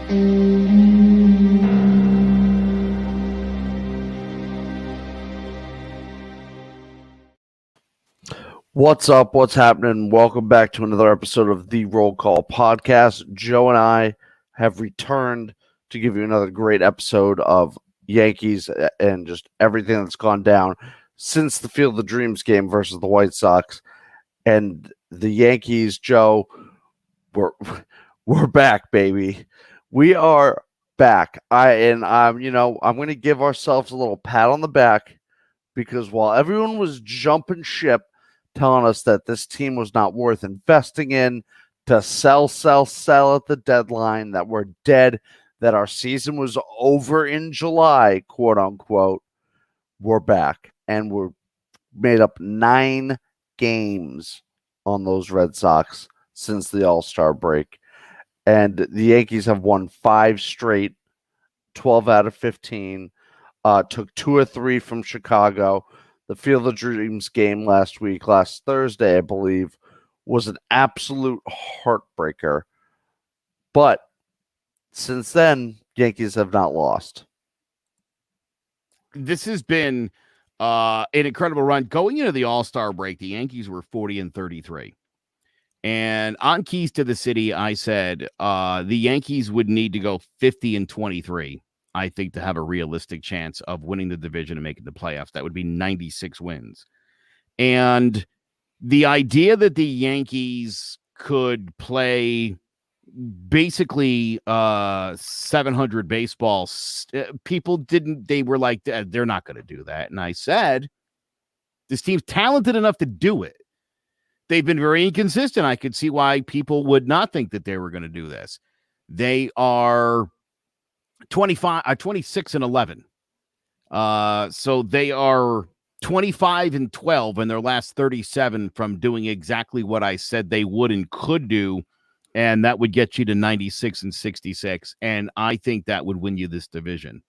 What's up? What's happening? Welcome back to another episode of the Roll Call Podcast. Joe and I have returned to give you another great episode of Yankees and just everything that's gone down since the Field of Dreams game versus the White Sox. And the Yankees, Joe, we're back, baby. We are back. I'm going to give ourselves a little pat on the back because while everyone was jumping ship, telling us that this team was not worth investing in, to sell at the deadline, that we're dead, that our season was over in July, quote unquote, we're back. And we're made up 9 games on those Red Sox since the All-Star break. And the Yankees have won 5 straight, 12 out of 15, took 2 or 3 from Chicago. The Field of Dreams game last Thursday, I believe, was an absolute heartbreaker. But since then, Yankees have not lost. This has been an incredible run. Going into the All-Star break, the Yankees were 40-33. And on Keys to the City, I said the Yankees would need to go 50-23. I think, to have a realistic chance of winning the division and making the playoffs. That would be 96 wins. And the idea that the Yankees could play basically 700 baseballs, they were like, they're not going to do that. And I said, this team's talented enough to do it. They've been very inconsistent. I could see why people would not think that they were going to do this. They are 26-11. So they are 25-12 in their last 37 from doing exactly what I said they would and could do. And that would get you to 96-66. And I think that would win you this division.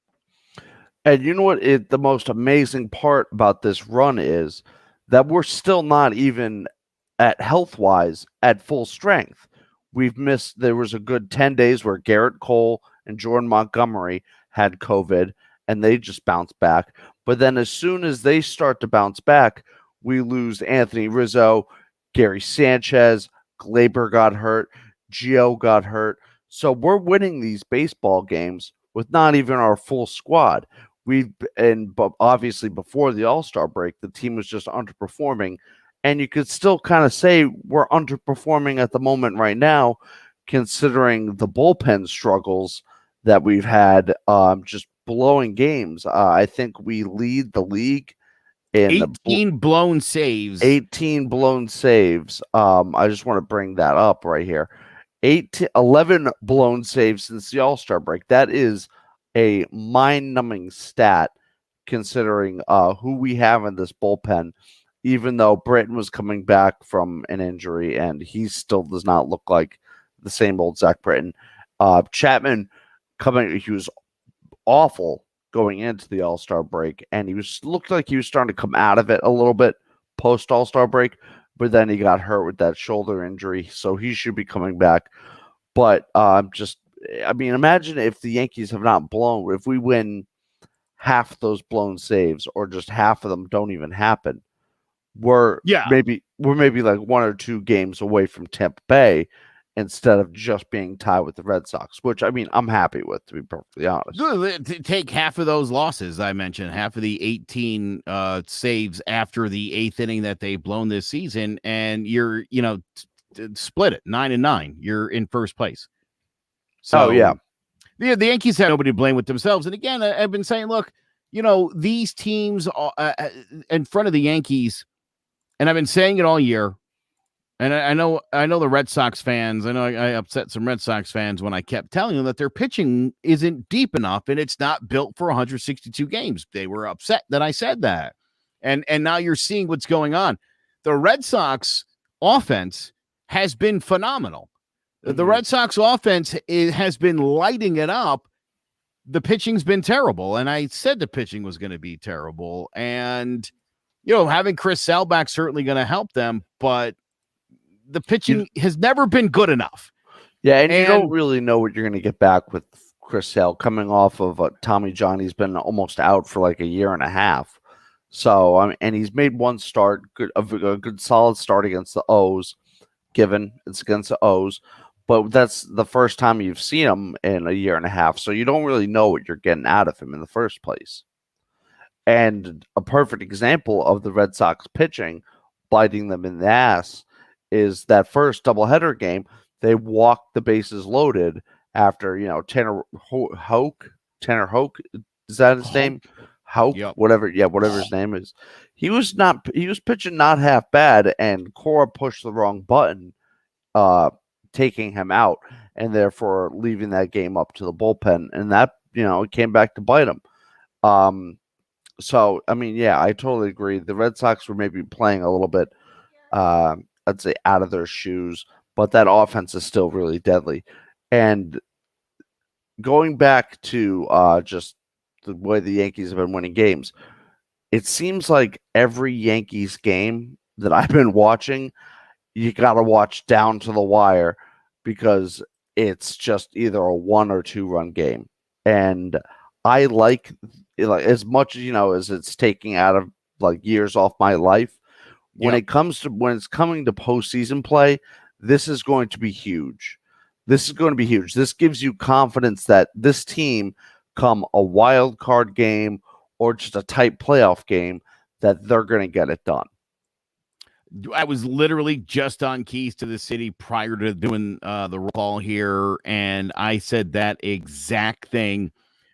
And you know what? The most amazing part about this run is that we're still not even at health-wise at full strength. There was a good 10 days where Garrett Cole and Jordan Montgomery had COVID, and they just bounced back. But then as soon as they start to bounce back, we lose Anthony Rizzo, Gary Sanchez, Glaber got hurt, Gio got hurt. So we're winning these baseball games with not even our full squad. But obviously before the All-Star break, the team was just underperforming. And you could still kind of say we're underperforming at the moment right now, considering the bullpen struggles that we've had, just blowing games. I think we lead the league in 18 blown saves. 18 blown saves. I just want to bring that up right here. 11 blown saves since the All-Star break. That is a mind-numbing stat, considering who we have in this bullpen. Even though Britton was coming back from an injury, and he still does not look like the same old Zach Britton. Chapman he was awful going into the All-Star break, and looked like he was starting to come out of it a little bit post All-Star break, but then he got hurt with that shoulder injury, so he should be coming back. But imagine if the Yankees have not blown, if we win half those blown saves, or just half of them don't even happen, we're maybe like 1 or 2 games away from Tampa Bay, instead of just being tied with the Red Sox, which, I'm happy with, to be perfectly honest. Take half of those losses I mentioned, half of the 18 saves after the 8th inning that they've blown this season, and you're, split it 9-9. You're in first place. So, the Yankees have nobody to blame with themselves. And again, I've been saying, look, these teams in front of the Yankees, and I've been saying it all year. And I know the Red Sox fans, I know I upset some Red Sox fans when I kept telling them that their pitching isn't deep enough and it's not built for 162 games. They were upset that I said that. And now you're seeing what's going on. The Red Sox offense has been phenomenal. The Red Sox offense has been lighting it up. The pitching's been terrible. And I said the pitching was going to be terrible. And, having Chris Sale back certainly going to help them, but the pitching has never been good enough. Yeah, and you don't And really know what you're going to get back with Chris Sale coming off of Tommy John. He's been almost out for like a year and a half. So, I mean, and he's made one start, a good solid start against the O's, given it's against the O's. But that's the first time you've seen him in a year and a half. So you don't really know what you're getting out of him in the first place. And a perfect example of the Red Sox pitching biting them in the ass is that first doubleheader game. They walked the bases loaded after, Tanner Hoke, is that his name? Hulk. Hoke, Yep. whatever his name is. He was pitching not half bad, and Cora pushed the wrong button, uh, taking him out, and therefore leaving that game up to the bullpen. And that, it came back to bite him. So, I mean, yeah, I totally agree. The Red Sox were maybe playing a little bit, I'd say, out of their shoes, but that offense is still really deadly. And going back to just the way the Yankees have been winning games, it seems like every Yankees game that I've been watching, you got to watch down to the wire because it's just either a 1 or 2 run game. And I like as much as it's taking out of like years off my life. Yep. When it's coming to postseason play, this is going to be huge. This is going to be huge. This gives you confidence that this team, come a wild card game or just a tight playoff game, that they're going to get it done. I was literally just on Keys to the City prior to doing the roll call here, and I said that exact thing.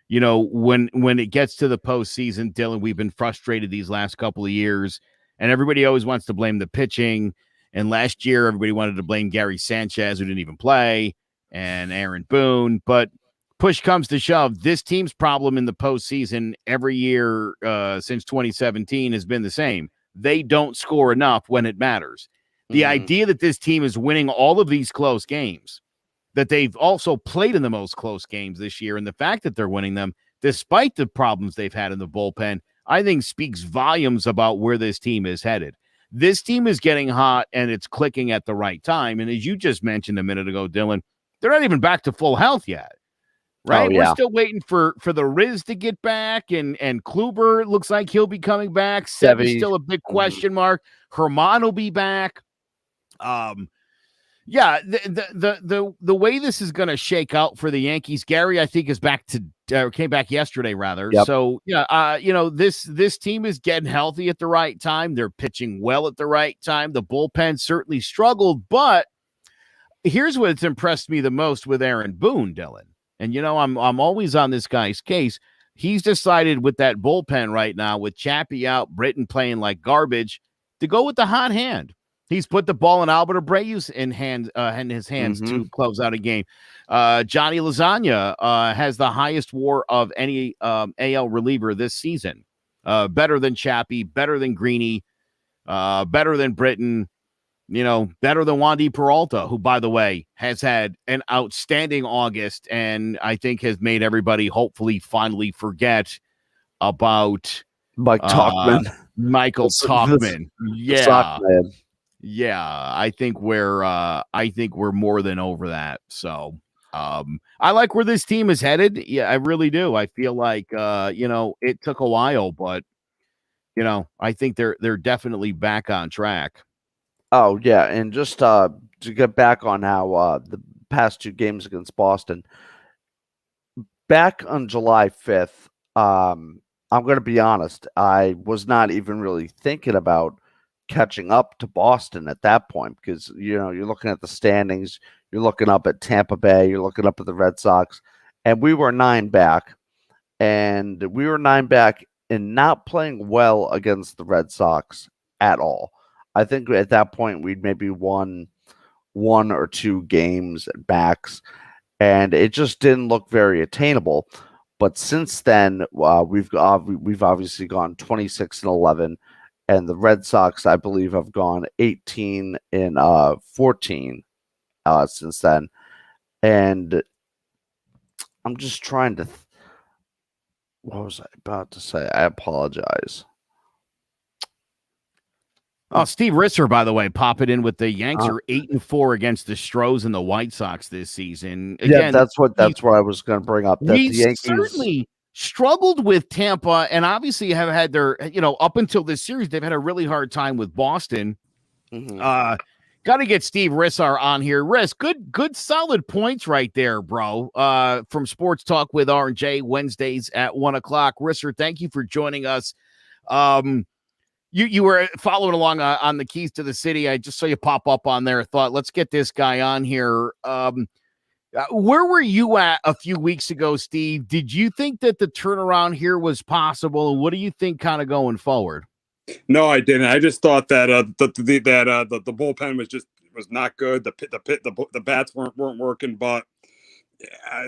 When it gets to the postseason, Dylan, we've been frustrated these last couple of years, and everybody always wants to blame the pitching. And last year, everybody wanted to blame Gary Sanchez, who didn't even play, and Aaron Boone. But push comes to shove, this team's problem in the postseason every year since 2017 has been the same. They don't score enough when it matters. The idea that this team is winning all of these close games, that they've also played in the most close games this year, and the fact that they're winning them despite the problems they've had in the bullpen, I think speaks volumes about where this team is headed. This team is getting hot, and it's clicking at the right time. And as you just mentioned a minute ago, Dylan, they're not even back to full health yet. Right? Oh, We're yeah. still waiting for the Riz to get back, and Kluber looks like he'll be coming back. Sevy's still a big question mark. Herman will be back. Yeah, the way this is going to shake out for the Yankees, Gary, I think is came back yesterday rather. Yep. So yeah, this team is getting healthy at the right time. They're pitching well at the right time. The bullpen certainly struggled, but here's what's impressed me the most with Aaron Boone, Dylan. And I'm always on this guy's case. He's decided with that bullpen right now, with Chappie out, Britton playing like garbage, to go with the hot hand. He's put the ball in Albert Abreu's in his hands to close out a game. Johnny Lasagna has the highest WAR of any AL reliever this season. Better than Chappie, better than Greeny, better than Britton. Better than Wandy Peralta, who, by the way, has had an outstanding August and I think has made everybody hopefully finally forget about Mike Tauchman. Michael Tauchman. Yeah. Yeah. I think we're more than over that. So I like where this team is headed. Yeah, I really do. I feel like it took a while, but I think they're definitely back on track. Oh, yeah, and just to get back on how the past 2 games against Boston, back on July 5th, I'm going to be honest, I was not even really thinking about catching up to Boston at that point because, you're looking at the standings, you're looking up at Tampa Bay, you're looking up at the Red Sox, and we were 9 back, and we were 9 back and not playing well against the Red Sox at all. I think at that point we'd maybe won 1 or 2 games at backs, and it just didn't look very attainable. But since then, we've obviously gone 26-11, and the Red Sox, I believe, have gone 18-14 since then. And I'm just trying to. What was I about to say? I apologize. Oh, Steve Risser, by the way, pop it in with the Yanks are 8-4 against the Stros and the White Sox this season. Yeah, Again, that's what I was going to bring up. That we the Yankees certainly struggled with Tampa, and obviously have had their, up until this series, they've had a really hard time with Boston. Got to get Steve Rissar on here. Riss, good solid points right there, bro. From Sports Talk with R&J Wednesdays at 1:00. Risser, thank you for joining us. You were following along on the Keys to the City. I just saw you pop up on there. Thought, let's get this guy on here. Where were you at a few weeks ago, Steve? Did you think that the turnaround here was possible? And what do you think kind of going forward? No, I didn't. I just thought that the bullpen was not good. The bats weren't working, but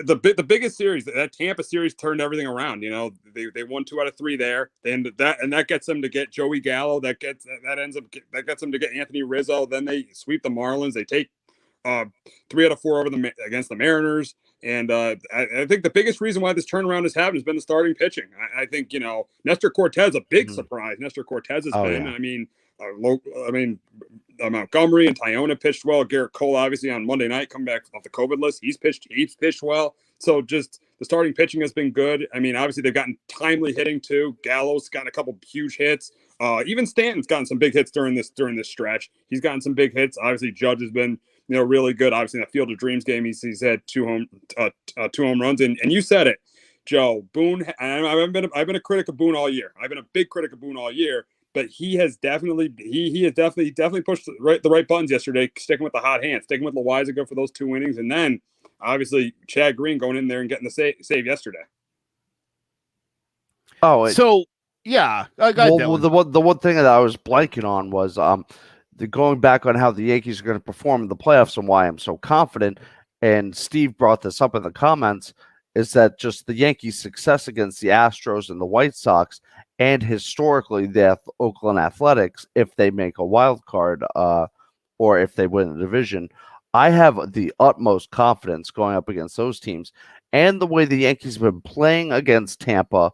the biggest series, that Tampa series, turned everything around. They won 2 out of 3 there. They ended that, and that gets them to get Joey Gallo. That gets them to get Anthony Rizzo. Then they sweep the Marlins. They take 3 out of 4 over against the Mariners. And I think the biggest reason why this turnaround has happened has been the starting pitching. I think Nestor Cortez, a big surprise. Nestor Cortez has been. Yeah. Montgomery and Tyona pitched well. Garrett Cole, obviously, on Monday night, come back off the COVID list. He's pitched well. So just the starting pitching has been good. I mean, obviously, they've gotten timely hitting too. Gallo's gotten a couple huge hits. Even Stanton's gotten some big hits during this stretch. He's gotten some big hits. Obviously, Judge has been really good. Obviously, in the Field of Dreams game, he's had 2 home runs. And you said it, Joe. Boone. I've been a critic of Boone all year. I've been a big critic of Boone all year. But he has definitely pushed the right buttons yesterday, sticking with the hot hand, sticking with Loizaga for those 2 innings, and then obviously Chad Green going in there and getting the save yesterday. So yeah, the one thing that I was blanking on was going back on how the Yankees are going to perform in the playoffs and why I'm so confident. And Steve brought this up in the comments. Is that just the Yankees' success against the Astros and the White Sox, and historically the Oakland Athletics, if they make a wild card or if they win the division? I have the utmost confidence going up against those teams, and the way the Yankees have been playing against Tampa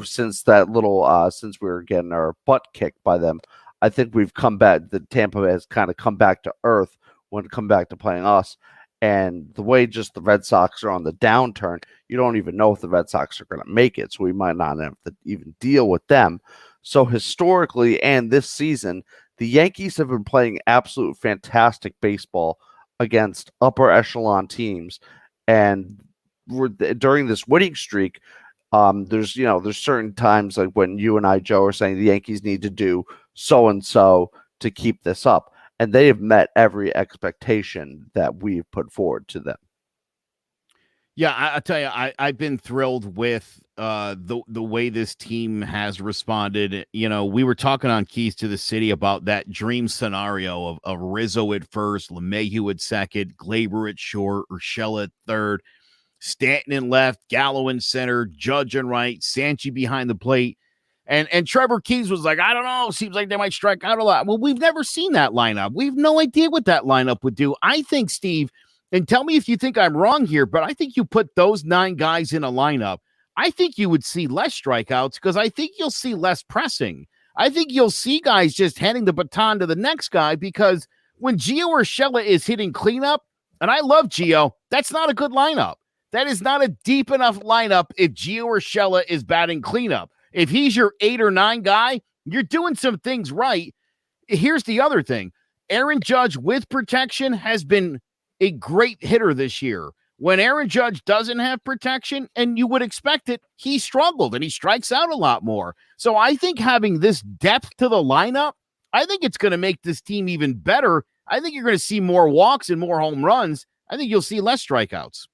since since we were getting our butt kicked by them. I think we've come back. The Tampa has kind of come back to earth when it come back to playing us. And the way just the Red Sox are on the downturn, you don't even know if the Red Sox are going to make it. So we might not have to even deal with them. So historically and this season, the Yankees have been playing absolute fantastic baseball against upper echelon teams. And during this winning streak, there's certain times like when you and I, Joe, are saying the Yankees need to do so-and-so to keep this up. And they have met every expectation that we've put forward to them. Yeah, I'll tell you, I've been thrilled with the way this team has responded. We were talking on Keys to the City about that dream scenario of Rizzo at first, LeMahieu at second, Glaber at short, Urshela at third, Stanton in left, Gallo in center, Judge in right, Sanchi behind the plate. And Trevor Keys was like, I don't know, seems like they might strike out a lot. Well, we've never seen that lineup. We have no idea what that lineup would do. I think, Steve, and tell me if you think I'm wrong here, but I think you put those 9 guys in a lineup, I think you would see less strikeouts because I think you'll see less pressing. I think you'll see guys just handing the baton to the next guy because when Gio Urshela is hitting cleanup, and I love Gio, that's not a good lineup. That is not a deep enough lineup if Gio Urshela is batting cleanup. If he's your 8 or 9 guy, you're doing some things right. Here's the other thing. Aaron Judge with protection has been a great hitter this year. When Aaron Judge doesn't have protection, and you would expect it, he struggled and he strikes out a lot more. So I think having this depth to the lineup, I think it's going to make this team even better. I think you're going to see more walks and more home runs. I think you'll see less strikeouts.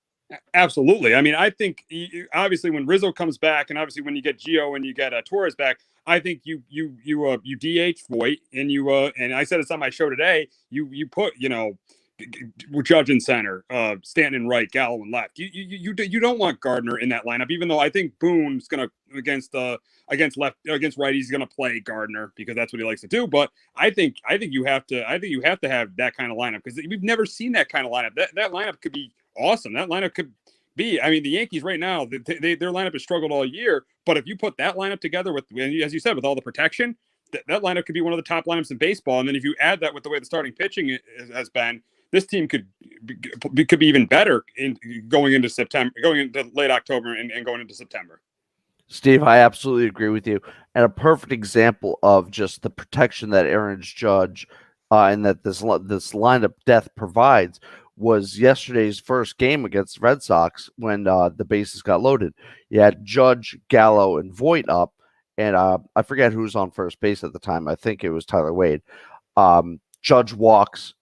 Absolutely. I mean, I think obviously when Rizzo comes back, and obviously when you get Gio and you get Torres back, I think you DH Voit and and I said it's on my show today. You put Judge in center, Stanton in right, Gallo in left. You don't want Gardner in that lineup, even though I think Boone's gonna against righties he's gonna play Gardner because that's what he likes to do. But I think you have to have that kind of lineup because we've never seen that kind of lineup. That lineup could be awesome. That lineup could be. I mean, the Yankees right now, their lineup has struggled all year. But if you put that lineup together with, as you said, with all the protection, that lineup could be one of the top lineups in baseball. And then if you add that with the way the starting pitching has been, this team could be even better in going into September, going into late October and going into September. Steve, I absolutely agree with you. And a perfect example of just the protection that Aaron Judge and that this lineup depth provides was yesterday's first game against the Red Sox when the bases got loaded. You had Judge, Gallo, and Voit up, and I forget who was on first base at the time. I think it was Tyler Wade. Judge works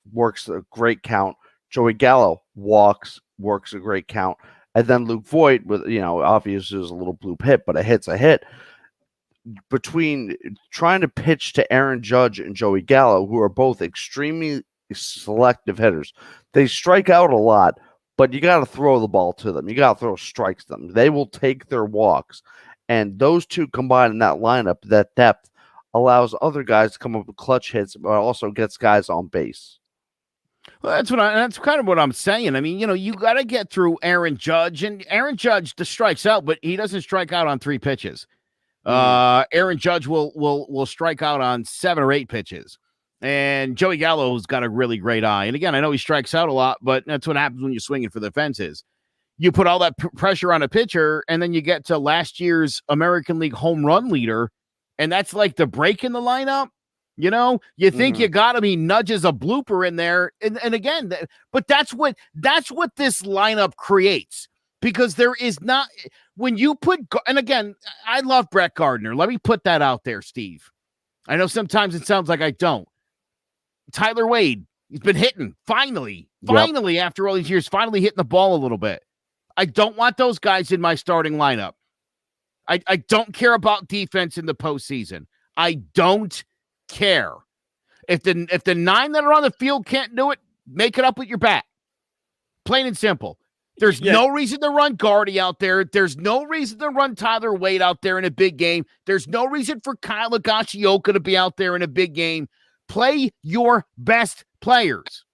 a great count. Joey Gallo works a great count. And then Luke Voit, with obviously it was a little bloop hit, but a hit's a hit. Between trying to pitch to Aaron Judge and Joey Gallo, who are both extremely selective hitters, they strike out a lot, but you got to throw the ball to them. You got to throw strikes to them. They will take their walks. And those two combined in that lineup, that depth, allows other guys to come up with clutch hits, but also gets guys on base. Well, that's kind of what I'm saying. I mean, you got to get through Aaron Judge, and Aaron Judge strikes out, but he doesn't strike out on 3 pitches. Aaron Judge will strike out on 7 or 8 pitches. And Joey Gallo's got a really great eye. And again, I know he strikes out a lot, but that's what happens when you're swinging for the fences. You put all that pressure on a pitcher, and then you get to last year's American League home run leader, and that's like the break in the lineup. You think you got to be nudges a blooper in there. And again, but that's what this lineup creates, because there is not, when you put, and again, I love Brett Gardner. Let me put that out there, Steve. I know sometimes it sounds like I don't. Tyler Wade, he's been hitting finally, after all these years, finally hitting the ball a little bit. I don't want those guys in my starting lineup. I don't care about defense in the postseason. I don't care. If the 9 that are on the field can't do it, make it up with your bat. Plain and simple. There's no reason to run Gardy out there. There's no reason to run Tyler Wade out there in a big game. There's no reason for Kyle Higashioka to be out there in a big game. Play your best players.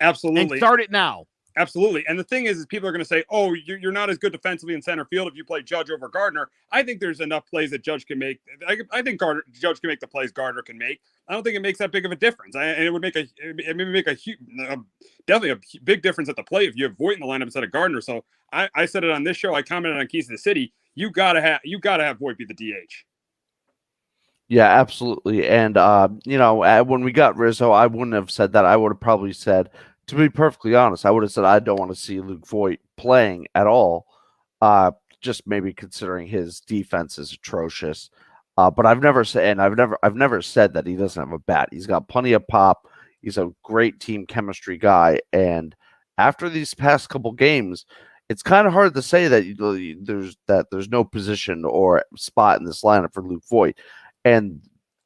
Absolutely. And start it now. Absolutely. And the thing is people are going to say, oh, you're not as good defensively in center field if you play Judge over Gardner. I think there's enough plays that Judge can make. I think Judge can make the plays Gardner can make. I don't think it makes that big of a difference. And it would make definitely a big difference at the plate if you have Voit in the lineup instead of Gardner. So I said it on this show. I commented on Keys to the City. You gotta have Voit be the DH. Yeah, absolutely. And when we got Rizzo, I wouldn't have said that. I would have probably said, to be perfectly honest, I would have said I don't want to see Luke Voit playing at all. Just maybe considering his defense is atrocious. But I've never said that he doesn't have a bat. He's got plenty of pop. He's a great team chemistry guy. And after these past couple games, it's kind of hard to say that there's no position or spot in this lineup for Luke Voit. And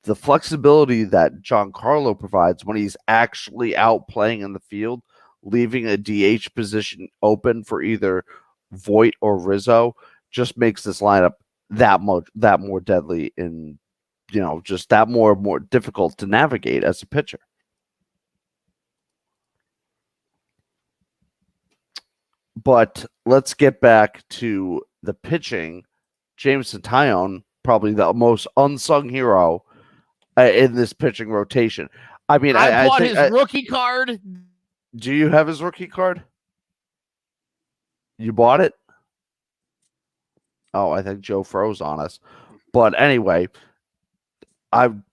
the flexibility that Giancarlo provides when he's actually out playing in the field, leaving a DH position open for either Voit or Rizzo, just makes this lineup that more deadly and just that more difficult to navigate as a pitcher. But let's get back to the pitching. Jameson Taillon, probably the most unsung hero in this pitching rotation. I mean, I bought his rookie card. Do you have his rookie card? You bought it? Oh, I think Joe froze on us. But anyway,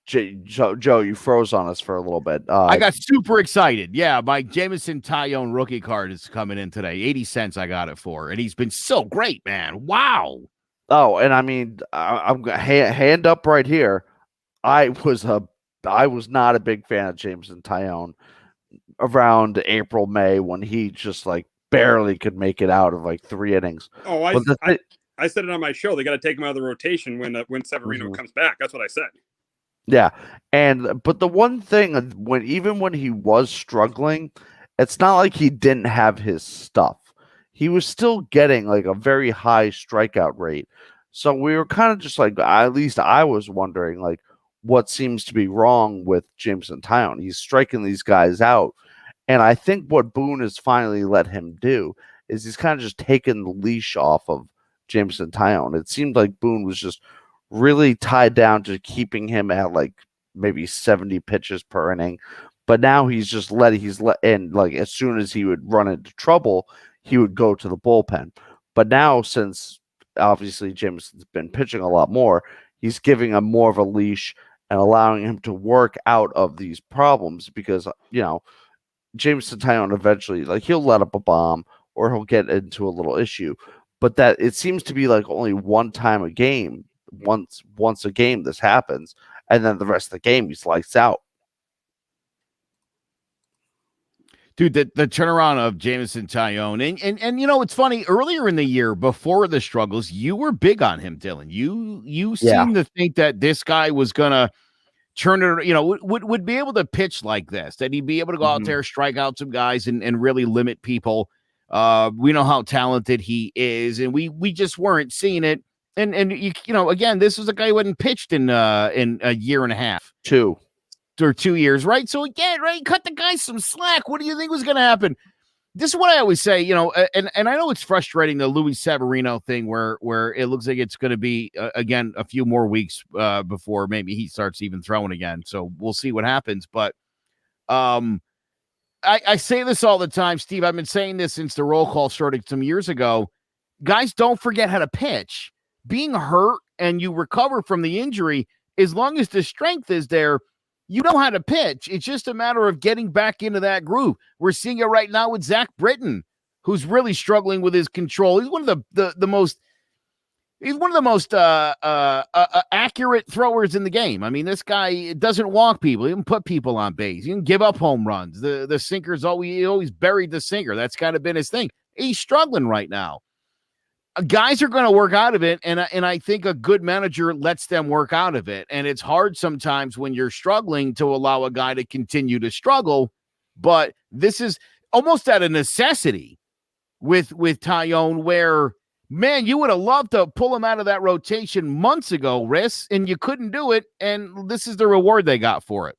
Joe, you froze on us for a little bit. I got super excited. Yeah, my Jameson Taillon rookie card is coming in today. 80 cents I got it for. And he's been so great, man. Wow. Oh, and I mean, I'm hand up right here. I was not a big fan of Jameson Taillon around April, May, when he just barely could make it out of 3 innings. Oh, I said it on my show. They got to take him out of the rotation when Severino comes back. That's what I said. Yeah, but the one thing, when he was struggling, it's not like he didn't have his stuff. He was still getting a very high strikeout rate. So we were kind of just at least I was wondering what seems to be wrong with Jameson Taillon. He's striking these guys out. And I think what Boone has finally let him do is he's kind of just taken the leash off of Jameson Taillon. It seemed like Boone was just really tied down to keeping him at like maybe 70 pitches per inning. But now he's like as soon as he would run into trouble, he would go to the bullpen. But now, since obviously Jameson's been pitching a lot more, he's giving him more of a leash and allowing him to work out of these problems because, Jameson Taillon eventually, like, he'll let up a bomb or he'll get into a little issue. But that it seems to be like only one time a game, once a game this happens, and then the rest of the game he's lights out. Dude, the turnaround of Jameson Taillon, and it's funny, earlier in the year, before the struggles, you were big on him, Dylan. You seemed to think that this guy was gonna turn it, would be able to pitch like this, that he'd be able to go out there, strike out some guys and really limit people. We know how talented he is, and we just weren't seeing it. And again, this was a guy who hadn't pitched in a year and a half. 2 years, right? So again, right, cut the guy some slack. What do you think was going to happen? This is what I always say, and I know it's frustrating, the Luis Severino thing, where it looks like it's going to be again a few more weeks before maybe he starts even throwing again. So we'll see what happens. But I say this all the time, Steve. I've been saying this since the roll call started some years ago. Guys, don't forget how to pitch. Being hurt and you recover from the injury, as long as the strength is there, you know how to pitch. It's just a matter of getting back into that groove. We're seeing it right now with Zach Britton, who's really struggling with his control. He's one of the most accurate throwers in the game. I mean, this guy doesn't walk people. He can put people on base. He can give up home runs. The sinker's always buried the sinker. That's kind of been his thing. He's struggling right now. Guys are going to work out of it, and I think a good manager lets them work out of it. And it's hard sometimes when you're struggling to allow a guy to continue to struggle, but this is almost at a necessity with Taillon, where, man, you would have loved to pull him out of that rotation months ago, Riss, and you couldn't do it, and this is the reward they got for it.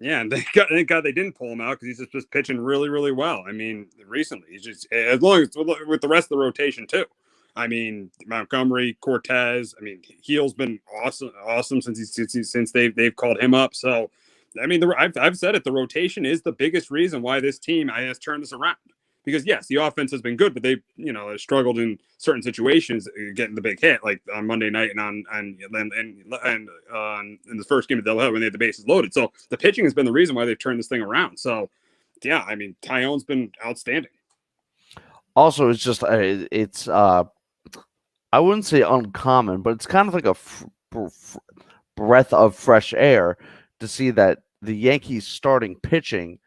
Yeah, and thank God they didn't pull him out, because he's just pitching really, really well. I mean, recently, he's just, as long as with the rest of the rotation too. I mean, Montgomery, Cortez. I mean, Heel's been awesome since they've called him up. So, I mean, I've said it. The rotation is the biggest reason why this team has turned this around. Because yes, the offense has been good, but they struggled in certain situations, getting the big hit, like on Monday night and in the first game of doubleheader when they had the bases loaded. So the pitching has been the reason why they've turned this thing around. So, yeah, I mean, Taillon's been outstanding. Also, it's just I wouldn't say uncommon, but it's kind of like a breath of fresh air to see that the Yankees starting pitching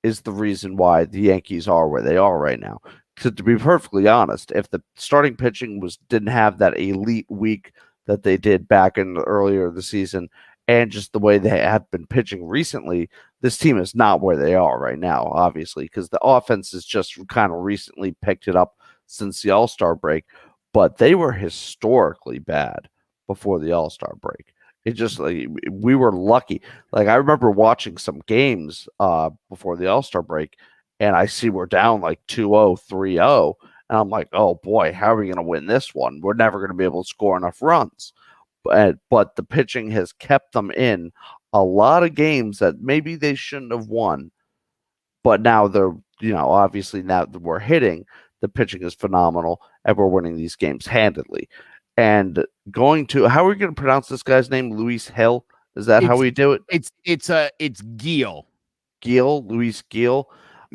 is the reason why the Yankees are where they are right now. To be perfectly honest, if the starting pitching didn't have that elite week that they did back in earlier the season, and just the way they have been pitching recently, this team is not where they are right now, obviously, because the offense has just kind of recently picked it up since the All-Star break. But they were historically bad before the All-Star break. It just, like, we were lucky. Like, I remember watching some games before the All-Star break, and I see we're down like 2-0, 3-0, and I'm like, oh boy, how are we going to win this one? We're never going to be able to score enough runs. But the pitching has kept them in a lot of games that maybe they shouldn't have won. But now they're, obviously now that we're hitting, the pitching is phenomenal, and we're winning these games handedly. And how are we going to pronounce this guy's name? Luis Hill? Is that how we do it? It's Gil. Luis Gil.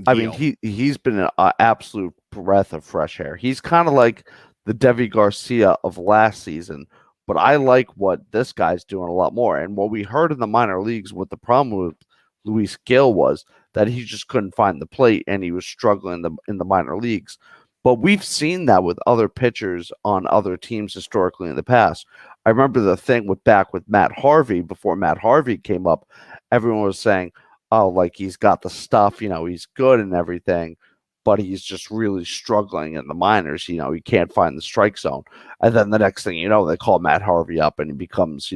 I mean, he's been an absolute breath of fresh air. He's kind of like the Devi Garcia of last season, but I like what this guy's doing a lot more. And what we heard in the minor leagues, what the problem with Luis Gil was that he just couldn't find the plate, and he was struggling in the minor leagues. But we've seen that with other pitchers on other teams historically in the past. I remember the thing with Matt Harvey, before Matt Harvey came up, everyone was saying, oh, like, he's got the stuff, he's good and everything, but he's just really struggling in the minors. He can't find the strike zone. And then the next thing you know, they call Matt Harvey up, and he becomes,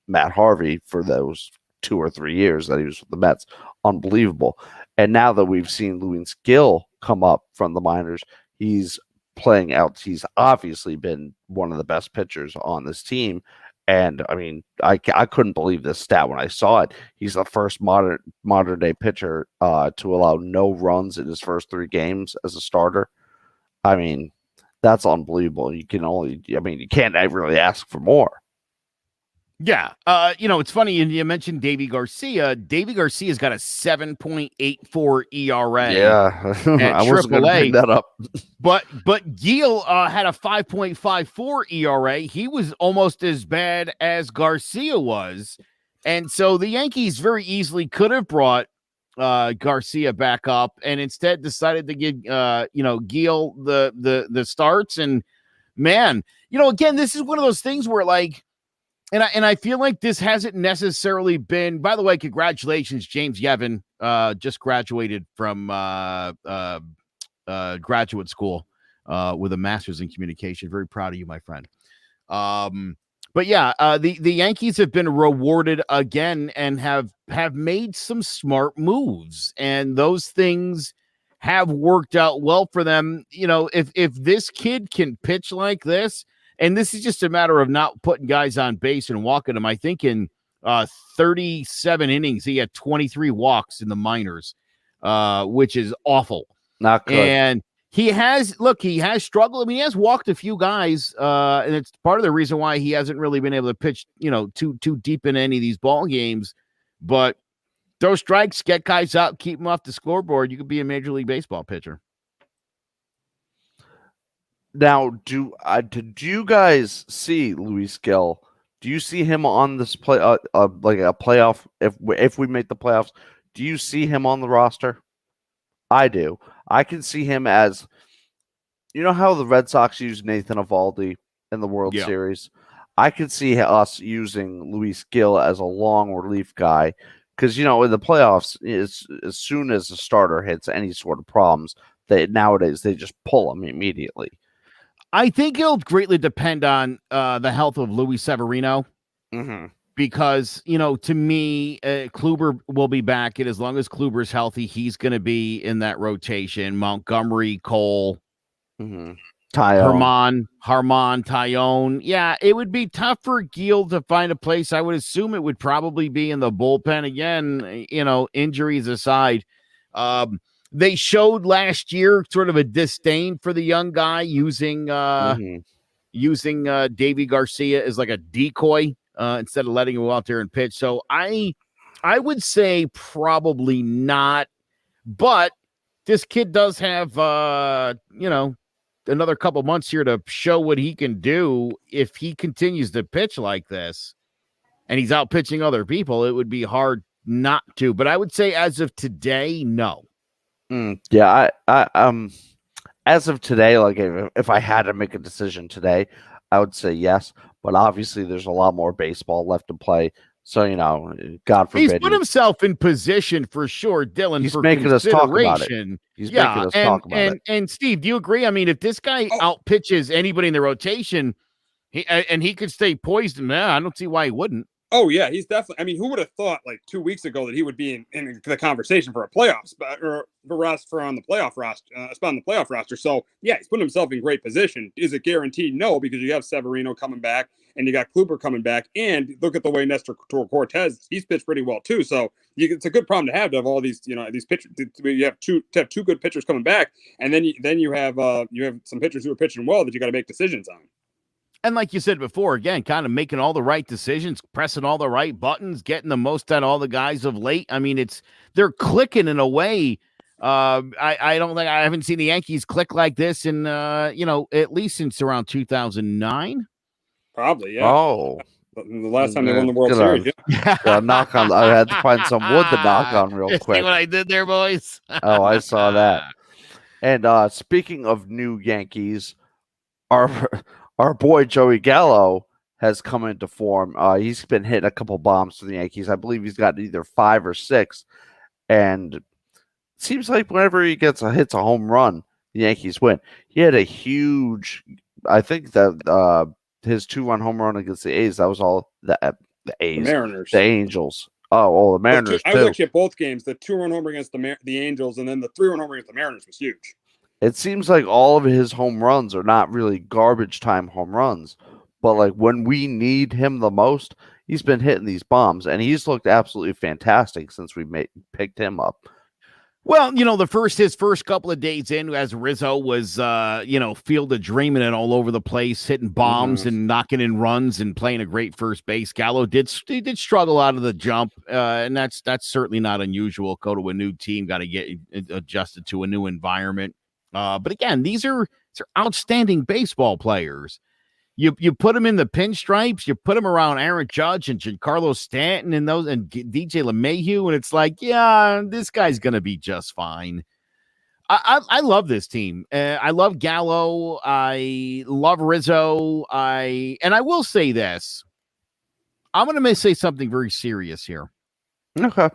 Matt Harvey for those 2 or 3 years that he was with the Mets. Unbelievable. And now that we've seen Luis Gil come up from the minors, he's playing out. He's obviously been one of the best pitchers on this team, And I mean, I couldn't believe this stat when I saw it. He's the first modern day pitcher to allow no runs in his first 3 games as a starter. I mean, that's unbelievable. You can't really ask for more. Yeah. It's funny. You mentioned Davy Garcia. Davy Garcia's got a 7.84 ERA. Yeah. I wasn't going to bring that up. But Gil had a 5.54 ERA. He was almost as bad as Garcia was. And so the Yankees very easily could have brought Garcia back up and instead decided to give Gil the starts. And man, again, this is one of those things where like, and I feel like this hasn't necessarily been, by the way, congratulations, James Yevon just graduated from graduate school with a master's in communication. Very proud of you, my friend. But yeah, the Yankees have been rewarded again and have made some smart moves, and those things have worked out well for them. If this kid can pitch like this, and this is just a matter of not putting guys on base and walking them. I think in 37 innings, he had 23 walks in the minors, which is awful. Not good. And he has struggled. I mean, he has walked a few guys, and it's part of the reason why he hasn't really been able to pitch, too deep in any of these ball games. But throw strikes, get guys out, keep them off the scoreboard. You could be a Major League Baseball pitcher. Now, do you guys see Luis Gil? Do you see him on this play, like a playoff? If we make the playoffs, do you see him on the roster? I do. I can see him as, how the Red Sox use Nathan Eovaldi in the World Series. I could see us using Luis Gil as a long relief guy because in the playoffs, as soon as the starter hits any sort of problems, nowadays they just pull him immediately. I think it'll greatly depend on the health of Luis Severino. Mm-hmm. Because, to me, Kluber will be back. And as long as Kluber's healthy, he's going to be in that rotation. Montgomery, Cole, mm-hmm. Harmon, Tyone. Yeah, it would be tough for Gil to find a place. I would assume it would probably be in the bullpen again, injuries aside. They showed last year sort of a disdain for the young guy using Davy Garcia as like a decoy. Instead of letting him go out there and pitch. So I would say probably not, but this kid does have, another couple months here to show what he can do. If he continues to pitch like this and he's out pitching other people, it would be hard not to, but I would say as of today, no. Yeah. I as of today, like if I had to make a decision today, I would say yes. But obviously, there's a lot more baseball left to play. So, God forbid. He's put himself in position for sure, Dylan. He's making us talk about it. He's making us talk about it. And Steve, do you agree? I mean, if this guy outpitches anybody in the rotation, he could stay poised, man, I don't see why he wouldn't. Oh, yeah, he's definitely. I mean, who would have thought like 2 weeks ago that he would be in the conversation for a playoff spot or for on the playoff roster, spot on the playoff roster? So, yeah, he's putting himself in great position. Is it guaranteed? No, because you have Severino coming back and you got Kluber coming back. And look at the way Nestor Cortez, he's pitched pretty well, too. So, it's a good problem to have all these, these pitchers. You have two good pitchers coming back. And then you have some pitchers who are pitching well that you got to make decisions on. And like you said before, again, kind of making all the right decisions, pressing all the right buttons, getting the most out of all the guys of late. I mean, they're clicking in a way. I haven't seen the Yankees click like this in, at least since around 2009. Probably, yeah. Oh. The last time they won the World Series. Knock on. I had to find some wood to knock on real quick. See what I did there, boys? Oh, I saw that. And speaking of new Yankees, our boy Joey Gallo has come into form. He's been hitting a couple bombs for the Yankees. I believe he's got either 5 or 6. And it seems like whenever he hits a home run, the Yankees win. He had a huge, I think that his 2-run home run against the A's, that was all the A's. The Mariners. The Angels. Oh, the Mariners I was actually at both games. The 2-run homer against the Angels and then the 3-run homer against the Mariners was huge. It seems like all of his home runs are not really garbage time home runs, but like when we need him the most, he's been hitting these bombs, and he's looked absolutely fantastic since we picked him up. Well, his first couple of days in, as Rizzo was, field of dreaming it all over the place, hitting bombs and knocking in runs and playing a great first base. Gallo did struggle out of the jump, and that's certainly not unusual. Go to a new team, got to get adjusted to a new environment. But again, these are outstanding baseball players. You put them in the pinstripes, you put them around Aaron Judge and Giancarlo Stanton and DJ LeMahieu, and it's like, yeah, this guy's gonna be just fine. I love this team. I love Gallo. I love Rizzo. And I will say this. I'm gonna say something very serious here. Okay.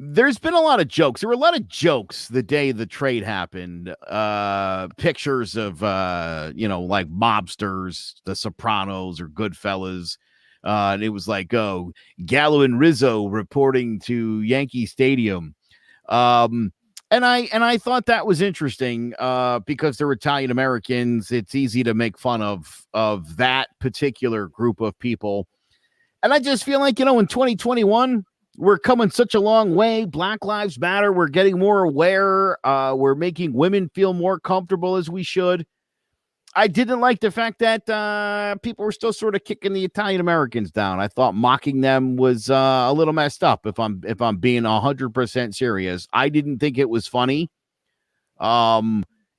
There's been a lot of jokes. There were a lot of jokes the day the trade happened. Pictures of, like mobsters, the Sopranos or Goodfellas. And it was like, oh, Gallo and Rizzo reporting to Yankee Stadium. And I thought that was interesting because they're Italian Americans. It's easy to make fun of that particular group of people. And I just feel like, in 2021, we're coming such a long way. Black Lives Matter. We're getting more aware. We're making women feel more comfortable as we should. I didn't like the fact that people were still sort of kicking the Italian Americans down. I thought mocking them was a little messed up. If I'm being 100% serious, I didn't think it was funny.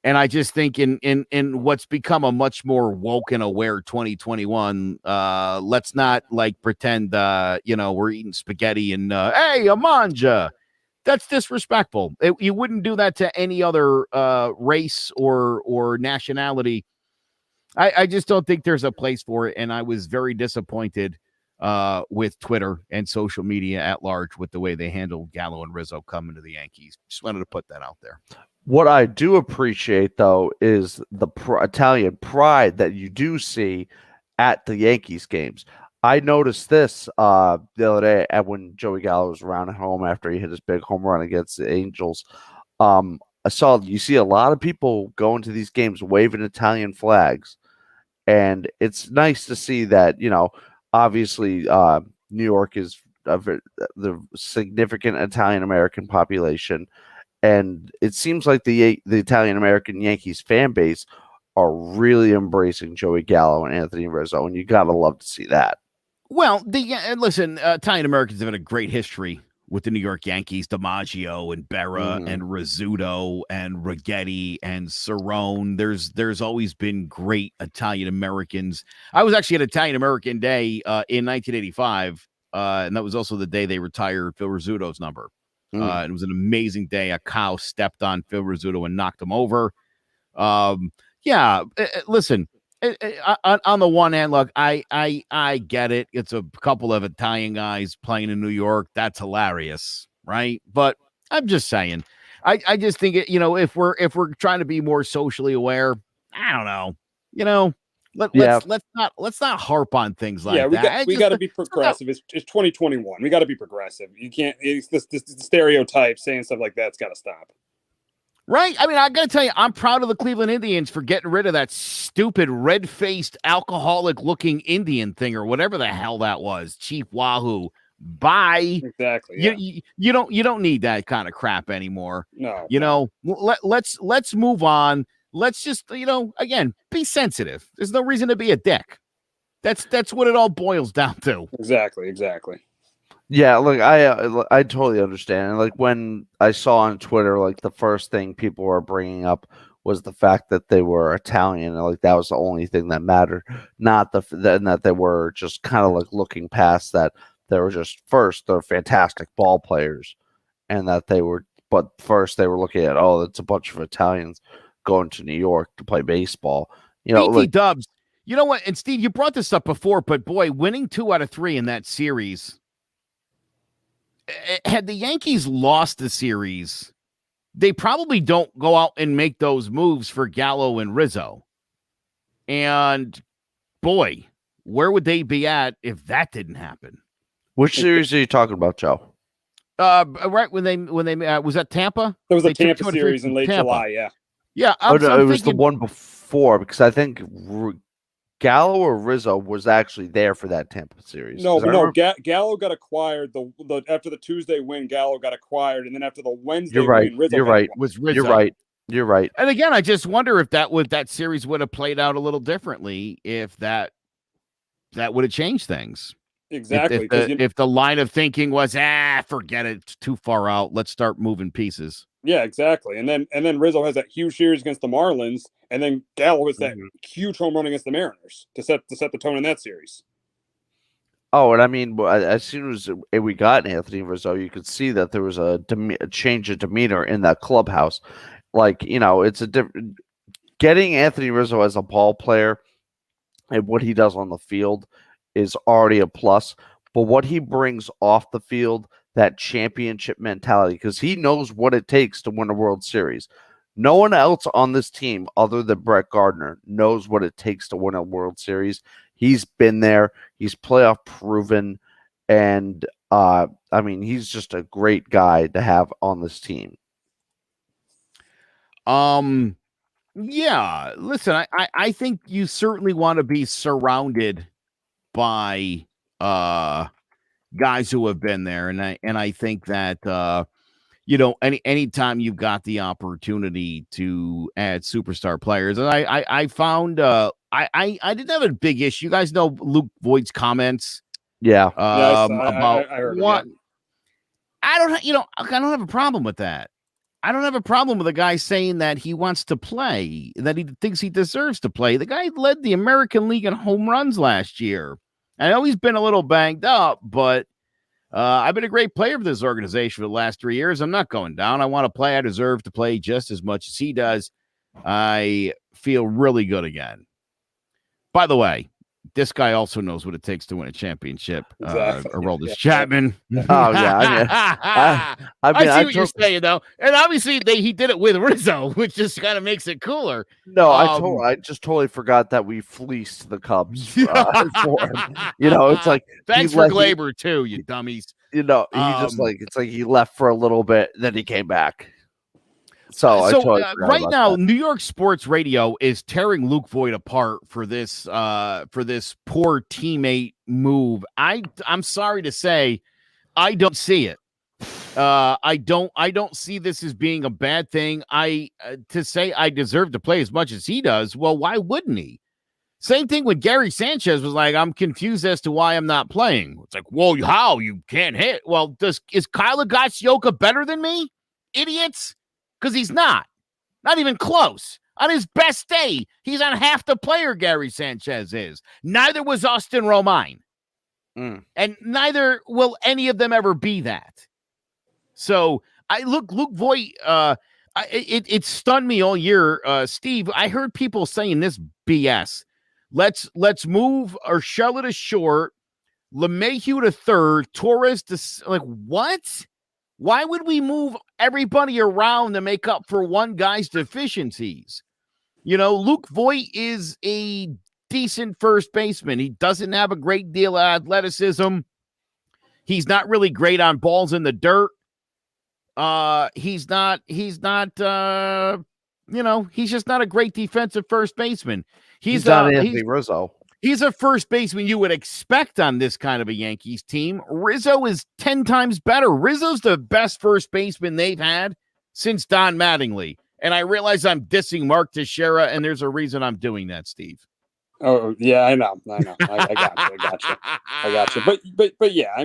And I just think in what's become a much more woke and aware 2021, let's not pretend, we're eating spaghetti and, hey, a manja. That's disrespectful. You wouldn't do that to any other race or nationality. I just don't think there's a place for it. And I was very disappointed with Twitter and social media at large with the way they handled Gallo and Rizzo coming to the Yankees. Just wanted to put that out there. What I do appreciate, though, is the Italian pride that you do see at the Yankees games. I noticed this the other day when Joey Gallo was around at home after he hit his big home run against the Angels. You see a lot of people going to these games waving Italian flags. And it's nice to see that, obviously New York is the significant Italian-American population. And it seems like the Italian-American Yankees fan base are really embracing Joey Gallo and Anthony Rizzo, and you got to love to see that. Well, listen, Italian-Americans have had a great history with the New York Yankees, DiMaggio and Berra and Rizzuto and Righetti and Cerrone. There's always been great Italian-Americans. I was actually at Italian-American Day in 1985, and that was also the day they retired Phil Rizzuto's number. It was an amazing day. A cow stepped on Phil Rizzuto and knocked him over. Listen, on the one hand, look, I get it. It's a couple of Italian guys playing in New York. That's hilarious, right? But I'm just saying, I just think it, if we're trying to be more socially aware, I don't know, let's not harp on things like that. We got to be progressive. It's 2021. We got to be progressive. You can't. It's this stereotype saying stuff like that's got to stop. Right? I mean, I got to tell you, I'm proud of the Cleveland Indians for getting rid of that stupid red-faced alcoholic-looking Indian thing or whatever the hell that was. Chief Wahoo. Bye. Exactly. Yeah. You don't need that kind of crap anymore. No. Let's move on. Let's just, again, be sensitive. There's no reason to be a dick. That's what it all boils down to. Exactly. Yeah, look, I totally understand. And like when I saw on Twitter, like the first thing people were bringing up was the fact that they were Italian, and like that was the only thing that mattered, not that they were just kind of like looking past that. They were just they're fantastic ball players, and that but first they were looking at, it's a bunch of Italians going to New York to play baseball. Dubs. You know what? And Steve, you brought this up before, but boy, winning 2 out of 3 in that series. Had the Yankees lost the series, they probably don't go out and make those moves for Gallo and Rizzo. And boy, where would they be at if that didn't happen? Which series are you talking about, Joe? Right when they was that Tampa? There was a Tampa series in late July. Yeah. Yeah. It was the one before, because I think Gallo or Rizzo was actually there for that Tampa series. No, 'Cause I but no, remember- Gallo got acquired after the Tuesday win. Gallo got acquired, and then after the Wednesday You're right. win, Rizzo You're got right. acquired. with Rizzo. You're right. You're right. And again, I just wonder if that series would have played out a little differently if that would have changed things. Exactly. If the line of thinking was, forget it, it's too far out. Let's start moving pieces. Yeah, exactly. And then Rizzo has that huge series against the Marlins, and then Gallo has that huge home run against the Mariners to set the tone in that series. Oh, and I mean, as soon as we got Anthony Rizzo, you could see that there was a change of demeanor in that clubhouse. Like, it's a different. Getting Anthony Rizzo as a ball player and what he does on the field is already a plus. But what he brings off the field, that championship mentality, because he knows what it takes to win a World Series. No one else on this team other than Brett Gardner knows what it takes to win a World Series. He's been there. He's playoff proven. And, he's just a great guy to have on this team. Yeah, listen, I think you certainly want to be surrounded by guys who have been there, and I think that anytime you've got the opportunity to add superstar players, and I found I didn't have a big issue. You guys know Luke Voigt's comments, Yeah, I heard what him, I don't have a problem with that. I don't have a problem with a guy saying that he wants to play, that he thinks he deserves to play. The guy led the American League in home runs last year. I know he's been a little banged up, but I've been a great player for this organization for the last 3 years. I'm not going down. I want to play. I deserve to play just as much as he does. I feel really good again. By the way, this guy also knows what it takes to win a championship. Exactly. Aroldis Chapman. Oh, yeah. I see what you're saying, though. And obviously, he did it with Rizzo, which just kind of makes it cooler. No, I just totally forgot that we fleeced the Cubs for him. It's like thanks for Glaber too, you dummies. He just it's like he left for a little bit, then he came back. So right now, New York sports radio is tearing Luke Voit apart for this poor teammate move. I'm sorry to say, I don't see it. I don't see this as being a bad thing. To say I deserve to play as much as he does. Well, why wouldn't he? Same thing with Gary Sanchez was like, I'm confused as to why I'm not playing. It's like, well, how? You can't hit. Well, is Kyle Higashioka better than me? Idiots? Because he's not even close. On his best day, he's on half the player Gary Sanchez is. Neither was Austin Romine. And neither will any of them ever be that. So Luke Voit, it stunned me all year. Steve, I heard people saying this BS. Let's move Urshela to short, LeMahieu to third, Torres to like what? Why would we move everybody around to make up for one guy's deficiencies? Luke Voit is a decent first baseman. He doesn't have a great deal of athleticism. He's not really great on balls in the dirt. He's just not a great defensive first baseman. He's not Anthony Rizzo. He's a first baseman you would expect on this kind of a Yankees team. Rizzo is 10 times better. Rizzo's the best first baseman they've had since Don Mattingly. And I realize I'm dissing Mark Teixeira, and there's a reason I'm doing that, Steve. Oh, yeah, I know. I got you. But yeah,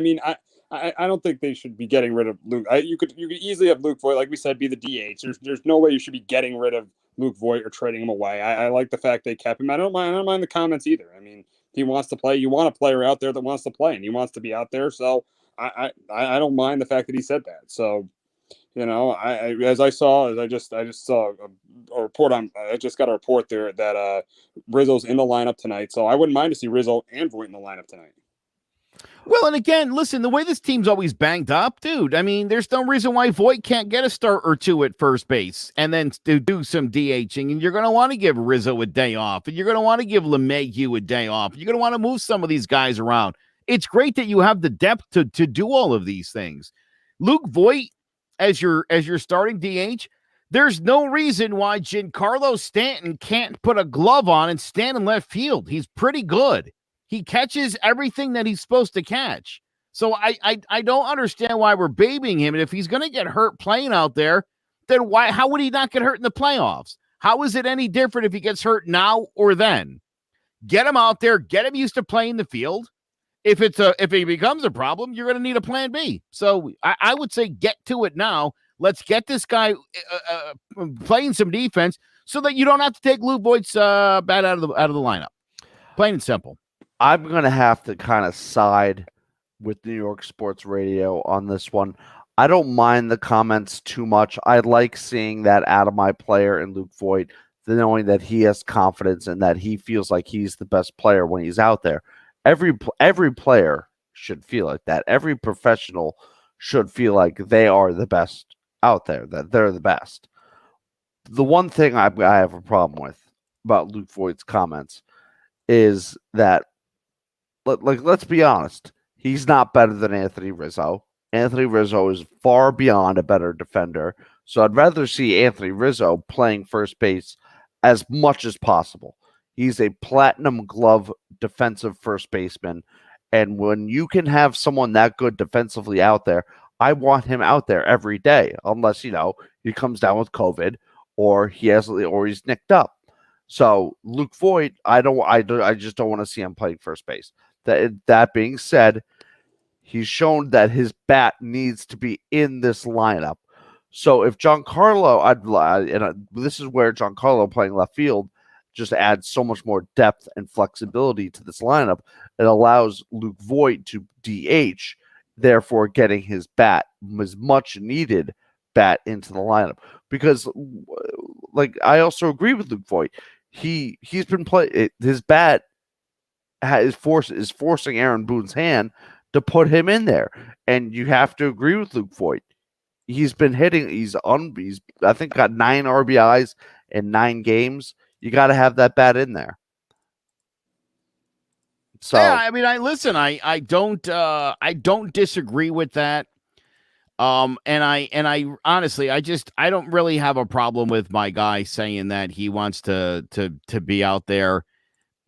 I don't think they should be getting rid of Luke. You could easily have Luke Voit, like we said, be the DH. There's no way you should be getting rid of Luke Voit or trading him away. I like the fact they kept him. I don't mind the comments either. He wants to play. You want a player out there that wants to play, and he wants to be out there. So I don't mind the fact that he said that. So I just saw a report on. I just got a report there that Rizzo's in the lineup tonight. So I wouldn't mind to see Rizzo and Voit in the lineup tonight. Well, and again, listen, the way this team's always banged up, dude, there's no reason why Voit can't get a start or two at first base and then do some DHing. And you're going to want to give Rizzo a day off, and you're going to want to give LeMahieu a day off. And you're going to want to move some of these guys around. It's great that you have the depth to do all of these things. Luke Voit, as your starting DH, There's no reason why Giancarlo Stanton can't put a glove on and stand in left field. He's pretty good. He catches everything that he's supposed to catch. So I don't understand why we're babying him. And if he's going to get hurt playing out there, then how would he not get hurt in the playoffs? How is it any different if he gets hurt now or then? Get him out there, get him used to playing the field. If he becomes a problem, you're going to need a plan B. So I would say get to it now. Let's get this guy playing some defense so that you don't have to take Lou Voigt's bat out of the lineup. Plain and simple. I'm going to have to kind of side with New York Sports Radio on this one. I don't mind the comments too much. I like seeing that out of my player in Luke Voit, knowing that he has confidence and that he feels like he's the best player when he's out there. Every player should feel like that. Every professional should feel like they are the best out there, that they're the best. The one thing I have a problem with about Luke Voigt's comments is that, let's be honest, he's not better than Anthony Rizzo. Anthony Rizzo is far beyond a better defender. So I'd rather see Anthony Rizzo playing first base as much as possible. He's a platinum glove defensive first baseman. And when you can have someone that good defensively out there, I want him out there every day, unless, he comes down with COVID or he's nicked up. So Luke Voit, I just don't want to see him playing first base. That being said, he's shown that his bat needs to be in this lineup. So if Giancarlo, this is where Giancarlo playing left field just adds so much more depth and flexibility to this lineup. It allows Luke Voit to DH, therefore getting his much needed bat into the lineup. Because, I also agree with Luke Voit. He's been playing. His bat is forcing Aaron Boone's hand to put him in there, and you have to agree with Luke Voit. He's been hitting. He's I think got 9 RBIs in 9 games. You got to have that bat in there. So yeah, I mean, I don't disagree with that. And I honestly, I don't really have a problem with my guy saying that he wants to be out there.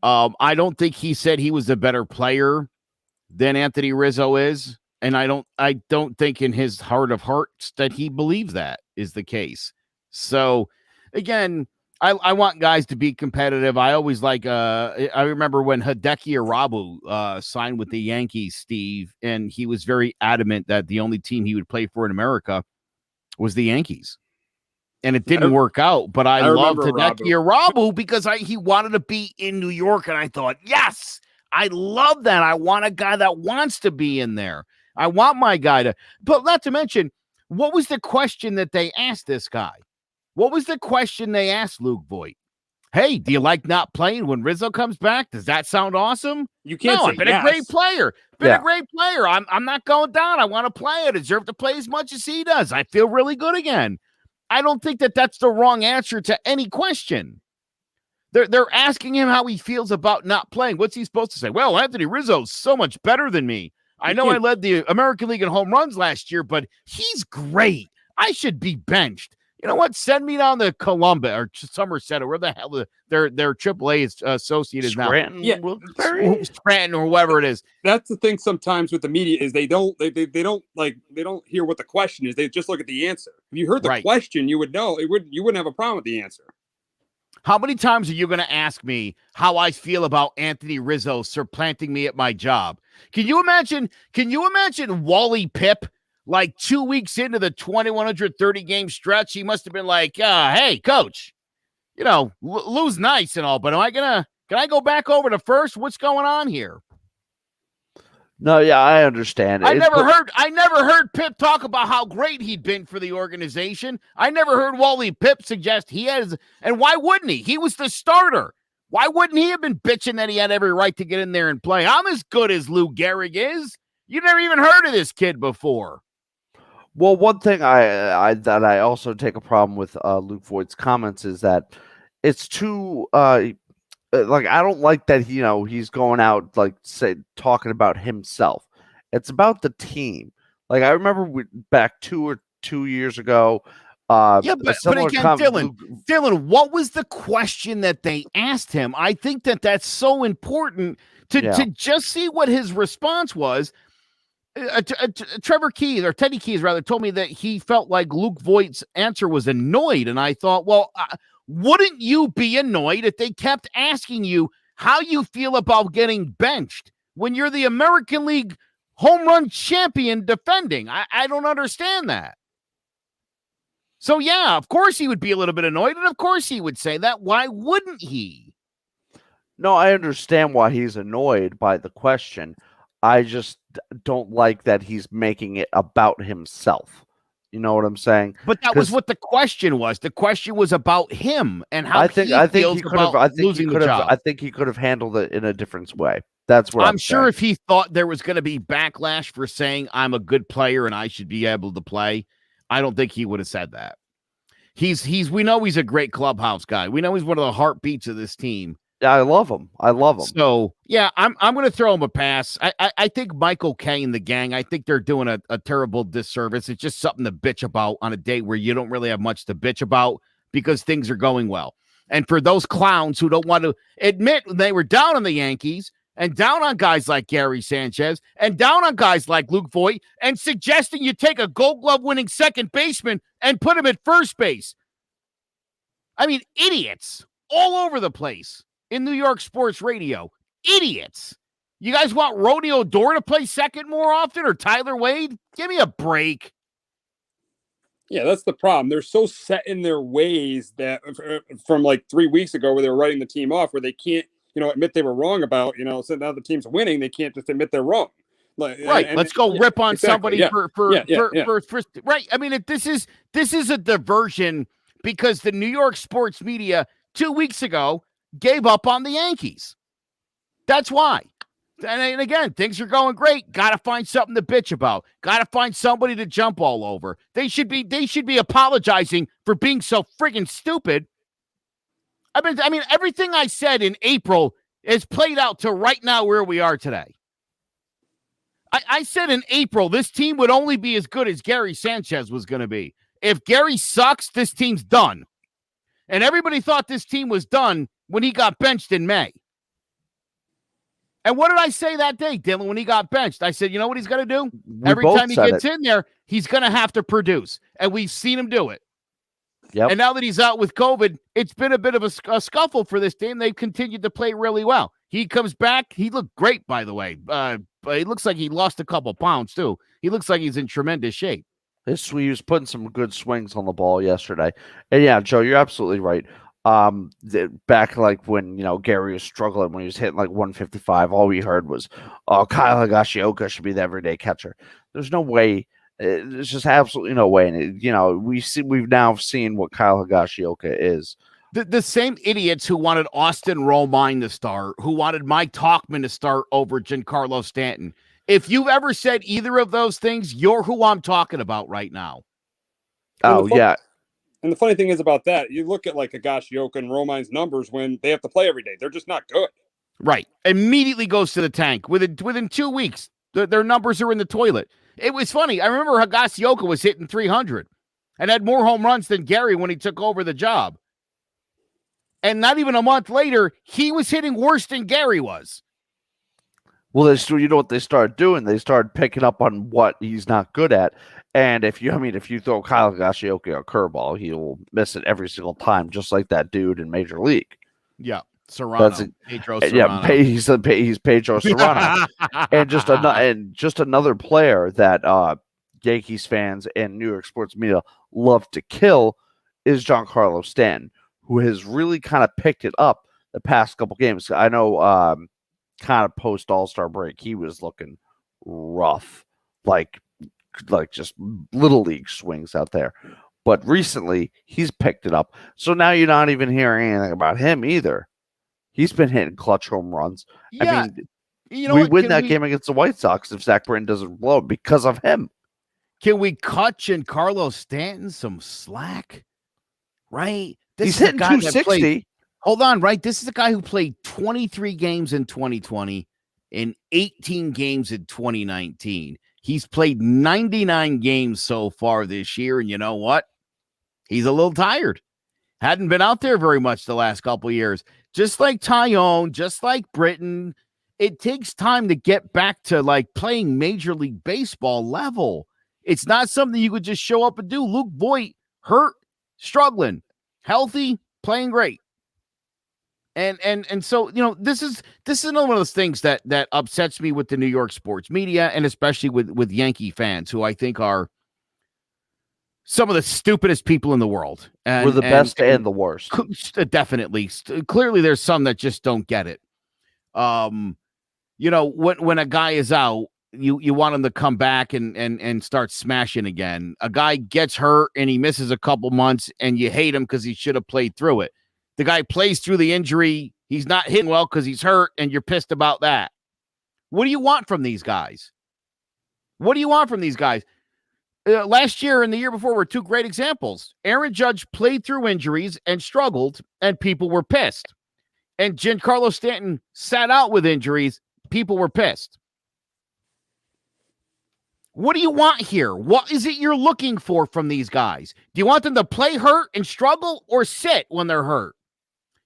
I don't think he said he was a better player than Anthony Rizzo is. And I don't think in his heart of hearts that he believes that is the case. So again, I want guys to be competitive. I always I remember when Hideki Irabu signed with the Yankees, Steve, and he was very adamant that the only team he would play for in America was the Yankees. And it didn't work out, but I loved Hideki Irabu because he wanted to be in New York, and I thought, yes, I love that. I want a guy that wants to be in there. I want my guy to, but not to mention, what was the question that they asked this guy? What was the question they asked Luke Voit? Hey, do you like not playing when Rizzo comes back? Does that sound awesome? You can't say I've been yes. a great player. A great player. I'm not going down. I want to play. I deserve to play as much as he does. I feel really good again. I don't think that that's the wrong answer to any question. They're asking him how he feels about not playing. What's he supposed to say? Well, Anthony Rizzo's so much better than me. I know I led the American League in home runs last year, but he's great. I should be benched. You know what? Send me down to Columbus or Somerset or where the hell their AAA associate is now. Scranton or whatever it is. That's the thing sometimes with the media is they don't hear what the question is. They just look at the answer. If you heard the question, you would know you wouldn't have a problem with the answer. How many times are you going to ask me how I feel about Anthony Rizzo supplanting me at my job? Can you imagine Wally Pipp? Like 2 weeks into the 2,130 game stretch, he must have been like, hey, coach, Lou's nice and all, but can I go back over to first? What's going on here? No, yeah, I understand. I never heard Pipp talk about how great he'd been for the organization. I never heard Wally Pipp suggest he has, and why wouldn't he? He was the starter. Why wouldn't he have been bitching that he had every right to get in there and play? I'm as good as Lou Gehrig is. You never even heard of this kid before. Well, one thing I also take a problem with Luke Voigt's comments is that it's too I don't like that he's going out talking about himself. It's about the team. Like I remember back 2 years ago, Yeah, but again, Dylan, what was the question that they asked him? I think that's so important to just see what his response was. Trevor Keys, or Teddy Keys rather, told me that he felt like Luke Voigt's answer was annoyed. And I thought, well, wouldn't you be annoyed if they kept asking you how you feel about getting benched when you're the American League home run champion defending? I don't understand that. So, yeah, of course he would be a little bit annoyed, and of course he would say that. Why wouldn't he? No, I understand why he's annoyed by the question. I just don't like that he's making it about himself. You know what I'm saying? But that was what the question was. The question was about him and how he feels about losing the job. I think he could have handled it in a different way. That's what I'm sure saying. If he thought there was going to be backlash for saying I'm a good player and I should be able to play, I don't think he would have said that. We know he's a great clubhouse guy. We know he's one of the heartbeats of this team. Yeah, I love him. So yeah, I'm going to throw him a pass. I think Michael Kay and the gang, I think they're doing a terrible disservice. It's just something to bitch about on a day where you don't really have much to bitch about because things are going well. And for those clowns who don't want to admit they were down on the Yankees and down on guys like Gary Sanchez and down on guys like Luke Voit and suggesting you take a Gold Glove winning second baseman and put him at first base. I mean, idiots all over the place in New York sports radio. Idiots. You guys want Rodeo Odor to play second more often or Tyler Wade? Give me a break. Yeah, that's the problem. They're so set in their ways that from like 3 weeks ago where they were writing the team off, where they can't, admit they were wrong about, so now the team's winning, they can't just admit they're wrong. Right. Let's go rip on somebody for right. I mean, this is a diversion because the New York sports media 2 weeks ago gave up on the Yankees. That's why. And again, things are going great. Got to find something to bitch about. Got to find somebody to jump all over. They should be apologizing for being so friggin' stupid. I mean, everything I said in April is played out to right now where we are today. I said in April, this team would only be as good as Gary Sanchez was going to be. If Gary sucks, this team's done. And everybody thought this team was done when he got benched in May. And what did I say that day, Dylan, when he got benched? I said, you know what he's going to do? Every time he gets in there, he's going to have to produce. And we've seen him do it. Yep. And now that he's out with COVID, it's been a bit of a scuffle for this team. They've continued to play really well. He comes back. He looked great, by the way. But he looks like he lost a couple pounds, too. He looks like he's in tremendous shape. He was putting some good swings on the ball yesterday. And yeah, Joe, you're absolutely right. Back like when, Gary was struggling, when he was hitting like 155, all we heard was, oh, Kyle Higashioka should be the everyday catcher. There's no way. There's just absolutely no way. And, we've now seen what Kyle Higashioka is. The same idiots who wanted Austin Romine to start, who wanted Mike Tauchman to start over Giancarlo Stanton. If you've ever said either of those things, you're who I'm talking about right now. Yeah. And the funny thing is about that, you look at like Higashioka and Romine's numbers when they have to play every day. They're just not good. Right. Immediately goes to the tank. Within 2 weeks, their numbers are in the toilet. It was funny. I remember Higashioka was hitting 300 and had more home runs than Gary when he took over the job. And not even a month later, he was hitting worse than Gary was. Well, you know what they started doing? They started picking up on what he's not good at. And if you throw Kyle Higashioka a curveball, he'll miss it every single time, just like that dude in Major League. Yeah, Pedro Serrano. Yeah, he's Pedro Serrano, and just another player that Yankees fans and New York sports media love to kill is Giancarlo Stanton, who has really kind of picked it up the past couple games. I know, kind of post All-Star break, he was looking rough, like just little league swings out there. But recently, he's picked it up. So now you're not even hearing anything about him either. He's been hitting clutch home runs. Yeah. I mean, we win that game against the White Sox if Zach Britton doesn't blow it because of him. Can we cut Giancarlo Stanton some slack? Right? He's hitting 260. Hold on, right? This is a guy who played 23 games in 2020 and 18 games in 2019. He's played 99 games so far this year, and you know what? He's a little tired. Hadn't been out there very much the last couple of years. Just like Tyone, just like Britton, it takes time to get back to like playing Major League Baseball level. It's not something you could just show up and do. Luke Voit, hurt, struggling, healthy, playing great. And so, this is another one of those things that upsets me with the New York sports media, and especially with Yankee fans, who I think are some of the stupidest people in the world. And we're the best and the worst. Definitely. Clearly, there's some that just don't get it. When a guy is out, you want him to come back and start smashing again. A guy gets hurt and he misses a couple months, and you hate him because he should have played through it. The guy plays through the injury. He's not hitting well because he's hurt, and you're pissed about that. What do you want from these guys? Last year and the year before were two great examples. Aaron Judge played through injuries and struggled, and people were pissed. And Giancarlo Stanton sat out with injuries. People were pissed. What do you want here? What is it you're looking for from these guys? Do you want them to play hurt and struggle, or sit when they're hurt?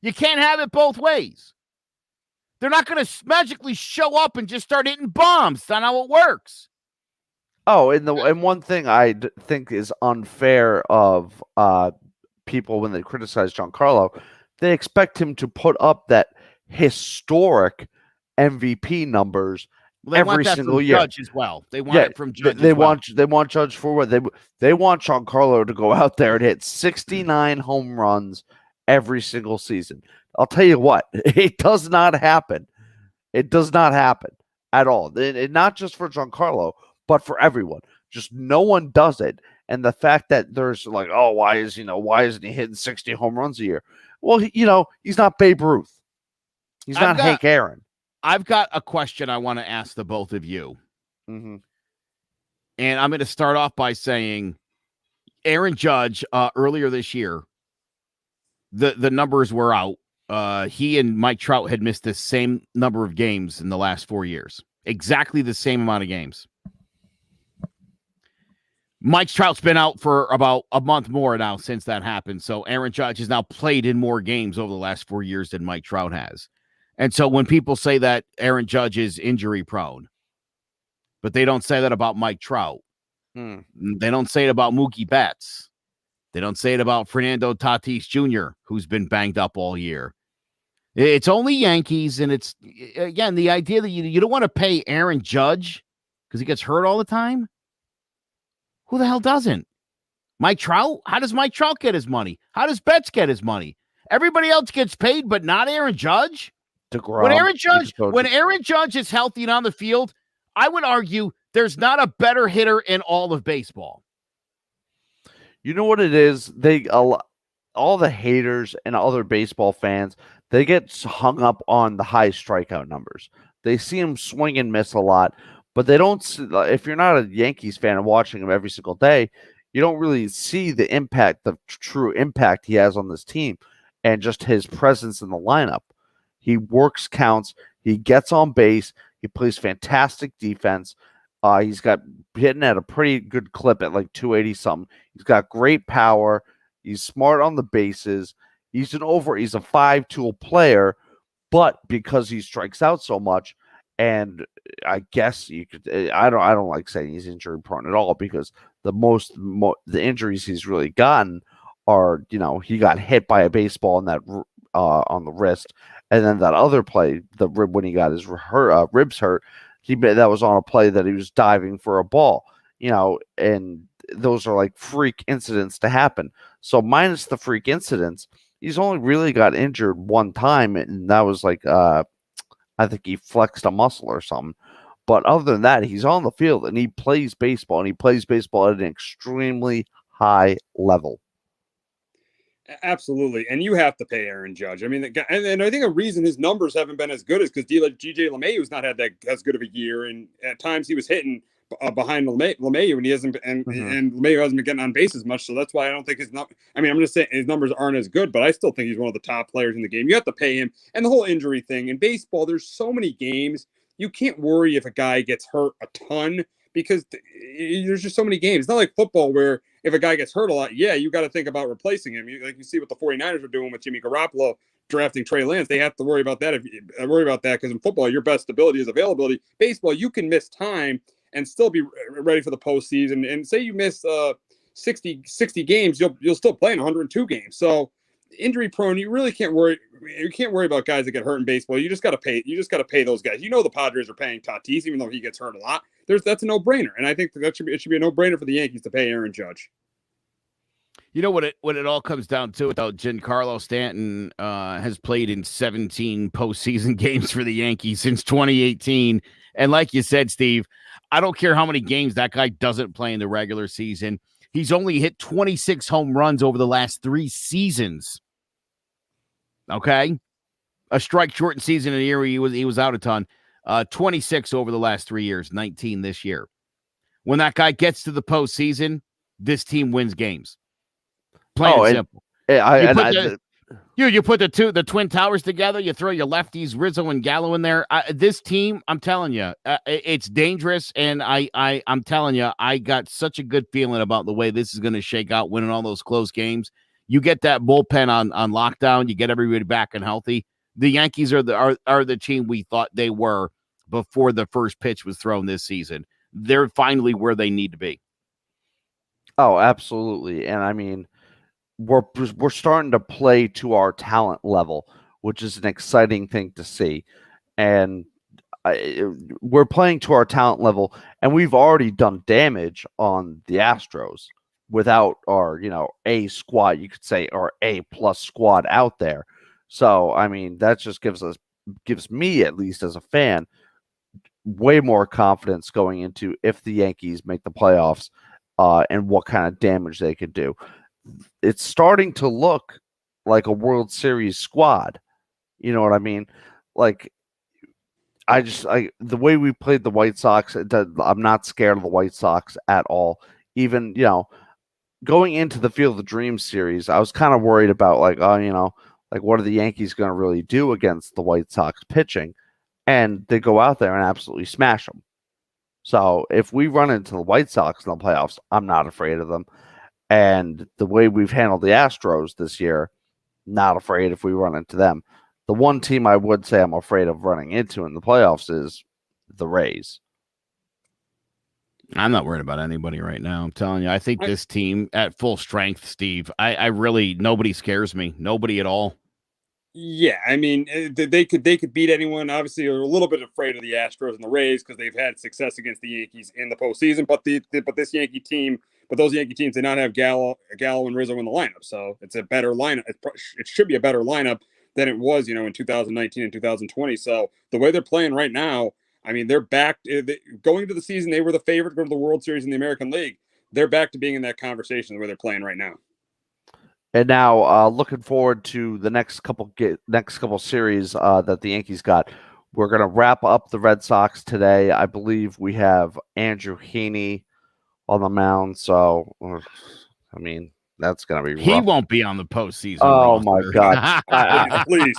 You can't have it both ways. They're not going to magically show up and just start hitting bombs. That's not how it works. Oh, and one thing I think is unfair of people when they criticize Giancarlo, they expect him to put up that historic MVP numbers every single year. Judge as well. They want it from Judge. They want Judge for what they want Giancarlo to go out there and hit 69 home runs every single season. I'll tell you what, it does not happen. It does not happen at all. And not just for Giancarlo, but for everyone. Just no one does it. And the fact that there's like, oh, why isn't he hitting 60 home runs a year? Well, he's not Babe Ruth. He's not Hank Aaron. I've got a question I want to ask the both of you. Mm-hmm. And I'm going to start off by saying Aaron Judge earlier this year, the numbers were out. He and Mike Trout had missed the same number of games in the last 4 years. Exactly the same amount of games. Mike Trout's been out for about a month more now since that happened. So Aaron Judge has now played in more games over the last 4 years than Mike Trout has. And so when people say that Aaron Judge is injury prone, but they don't say that about Mike Trout. They don't say it about Mookie Betts. They don't say it about Fernando Tatis Jr., who's been banged up all year. It's only Yankees, and it's, again, the idea that you don't want to pay Aaron Judge because he gets hurt all the time. Who the hell doesn't? Mike Trout? How does Mike Trout get his money? How does Betts get his money? Everybody else gets paid, but not Aaron Judge? When Aaron Judge is healthy and on the field, I would argue there's not a better hitter in all of baseball. You know what it is? All the haters and other baseball fans, they get hung up on the high strikeout numbers. They see him swing and miss a lot, but they don't. If you're not a Yankees fan and watching him every single day, you don't really see the impact, the true impact he has on this team, and just his presence in the lineup. He works counts. He gets on base. He plays fantastic defense. He's got hitting at a pretty good clip at like 280 something. He's got great power. He's smart on the bases. He's a 5-tool player, but because he strikes out so much, and I guess you could, I don't like saying he's injury prone at all, because the injuries he's really gotten are, he got hit by a baseball in that on the wrist, and then that other play, the rib, when he got his ribs hurt, that was on a play that he was diving for a ball, and those are like freak incidents to happen. So minus the freak incidents, he's only really got injured one time, and that was like I think he flexed a muscle or something. But other than that, he's on the field and he plays baseball, and he plays baseball at an extremely high level. Absolutely. And you have to pay Aaron Judge. I mean, the guy, and I think a reason his numbers haven't been as good is because DJ LeMahieu's not had that as good of a year. And at times he was hitting behind LeMahieu, and he hasn't, and LeMahieu hasn't been getting on base as much. So that's why I don't think I'm going to say his numbers aren't as good, but I still think he's one of the top players in the game. You have to pay him. And the whole injury thing in baseball, there's so many games. You can't worry if a guy gets hurt a ton, because there's just so many games. It's not like football where if a guy gets hurt a lot, yeah, you got to think about replacing him. You see what the 49ers are doing with Jimmy Garoppolo drafting Trey Lance. They have to worry about that. Because in football, your best ability is availability. Baseball, you can miss time and still be ready for the postseason. And say you miss 60 games, you'll still play in 102 games. So injury prone, you really can't worry. You can't worry about guys that get hurt in baseball. You just got to pay. You just got to pay those guys. The Padres are paying Tatis, even though he gets hurt a lot. That's a no-brainer, and I think it should be a no-brainer for the Yankees to pay Aaron Judge. You know what it all comes down to, though. Giancarlo Stanton has played in 17 postseason games for the Yankees since 2018, and like you said, Steve, I don't care how many games that guy doesn't play in the regular season. He's only hit 26 home runs over the last 3 seasons. Okay, a strike-shortened season in a year where he was out a ton. 26 over the last 3 years, 19 this year. When that guy gets to the postseason, this team wins games. Plain and simple. You put the Twin Towers together. You throw your lefties, Rizzo and Gallo, in there. This team, I'm telling you, it's dangerous. And I'm telling you, I got such a good feeling about the way this is going to shake out, winning all those close games. You get that bullpen on lockdown. You get everybody back and healthy. The Yankees are the team we thought they were before the first pitch was thrown this season. They're finally where they need to be. Oh, absolutely. And I mean, we're starting to play to our talent level, which is an exciting thing to see. And we're playing to our talent level, and we've already done damage on the Astros without our, A squad, you could say, or A+ squad out there. So, I mean, that just gives me, at least as a fan, way more confidence going into if the Yankees make the playoffs and what kind of damage they could do. It's starting to look like a World Series squad. You know what I mean? Like, the way we played the White Sox, I'm not scared of the White Sox at all. Even, going into the Field of Dreams series, I was kind of worried about, what are the Yankees going to really do against the White Sox pitching? And they go out there and absolutely smash them. So if we run into the White Sox in the playoffs, I'm not afraid of them. And the way we've handled the Astros this year, not afraid if we run into them. The one team I would say I'm afraid of running into in the playoffs is the Rays. I'm not worried about anybody right now. I'm telling you, I think this team at full strength, Steve, I really, nobody scares me. Nobody at all. Yeah, I mean, they could beat anyone. Obviously, they're a little bit afraid of the Astros and the Rays because they've had success against the Yankees in the postseason. But those Yankee teams did not have Gallo and Rizzo in the lineup, so it's a better lineup. It should be a better lineup than it was, in 2019 and 2020. So the way they're playing right now, I mean, they're back. Going into the season, they were the favorite to go to the World Series in the American League. They're back to being in that conversation where they're playing right now. And now, looking forward to the next couple series that the Yankees got. We're going to wrap up the Red Sox today. I believe we have Andrew Heaney on the mound. So, I mean, that's going to be rough. He won't be on the postseason. Oh, my God. Please,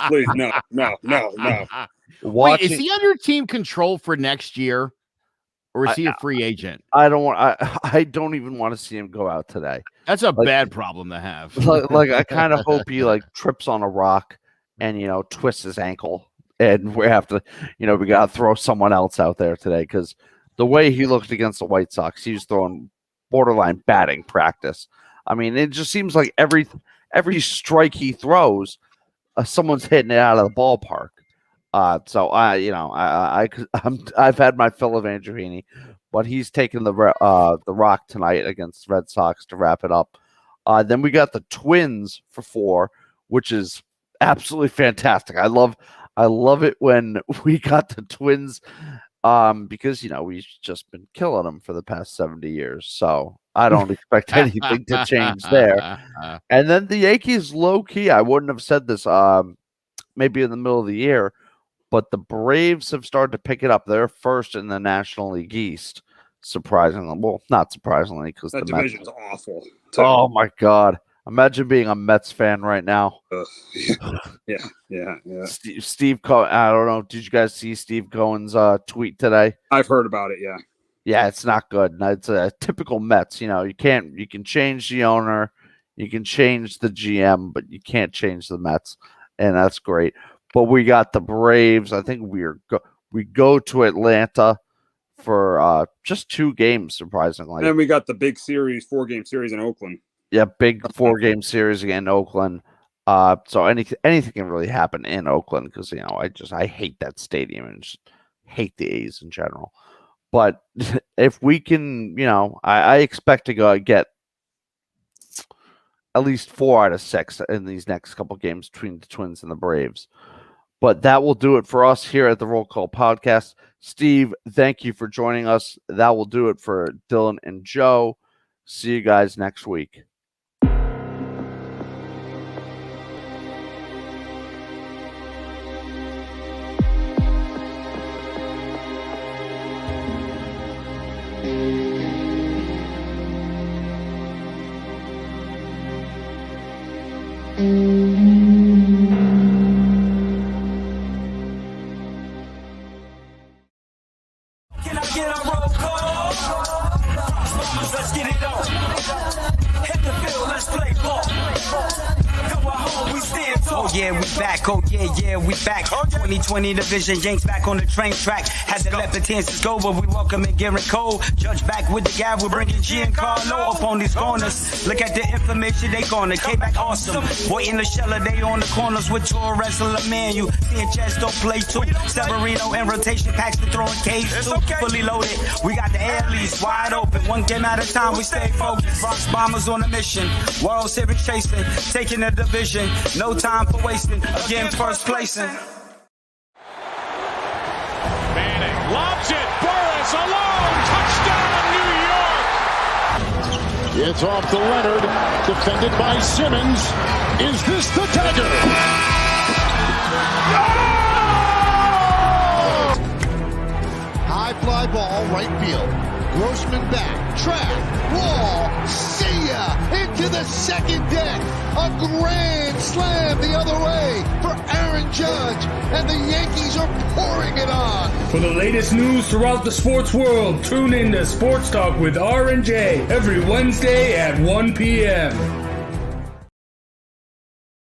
no. Wait, is he under team control for next year? Or is he a free agent? I don't even want to see him go out today. That's a bad problem to have. I kind of hope he trips on a rock and twists his ankle, and we have to we got to throw someone else out there today because the way he looked against the White Sox, he was throwing borderline batting practice. I mean, it just seems like every strike he throws, someone's hitting it out of the ballpark. So I've had my fill of Andrew Heaney, but he's taking the rock tonight against the Red Sox to wrap it up. Then we got the Twins for 4, which is absolutely fantastic. I love it when we got the Twins, because we've just been killing them for the past 70 years. So I don't expect anything to change there. And then the Yankees, low key, I wouldn't have said this, maybe in the middle of the year. But the Braves have started to pick it up. They're first in the National League East, surprisingly. Well, not surprisingly, because that division is awful. Oh, my God. Imagine being a Mets fan right now. Yeah. Steve Cohen, I don't know. Did you guys see Steve Cohen's tweet today? I've heard about it, yeah. Yeah, it's not good. It's a typical Mets. You can change the owner, you can change the GM, but you can't change the Mets, and that's great. But we got the Braves. I think we go to Atlanta for just 2 games, surprisingly. And then we got the big series, 4-game series in Oakland. Yeah, big 4-game series again in Oakland. So anything can really happen in Oakland because I hate that stadium and just hate the A's in general. But if we can, I expect to get at least 4 out of 6 in these next couple games between the Twins and the Braves. But that will do it for us here at the Roll Call Podcast. Steve, thank you for joining us. That will do it for Dylan and Joe. See you guys next week. Can I get a roll call? Let's get it on. Hit the field, let's play ball. Go home, we stand tall. Oh yeah, we back. Oh yeah, we back. 2020 division, Yanks back on the train track. Had to let the chances go, but we welcome it, Garrett Cole. Judge back with the guy, we're bringing Giancarlo up on these corners. Look at the information they gonna K back awesome. Voit and Giancarlo, they on the corners with Torres and LeManuel. Sanchez don't play too. Severino in rotation, Paxton throwing K's too. Fully loaded. We got the air leads wide open. 1 game at a time, we stay focused. Fox Bombers on a mission. World Series chasing, taking the division. No time for wasting. Again, first placing. Manning lobs it. Burris alone. Touchdown, New York. It's off to Leonard. Defended by Simmons. Is this the dagger? High fly ball, right field. Grossman back, track, wall, see ya! Into the second deck. A grand slam the other way for Aaron Judge, and the Yankees are pouring it on. For the latest news throughout the sports world, tune in to Sports Talk with R&J every Wednesday at 1 p.m.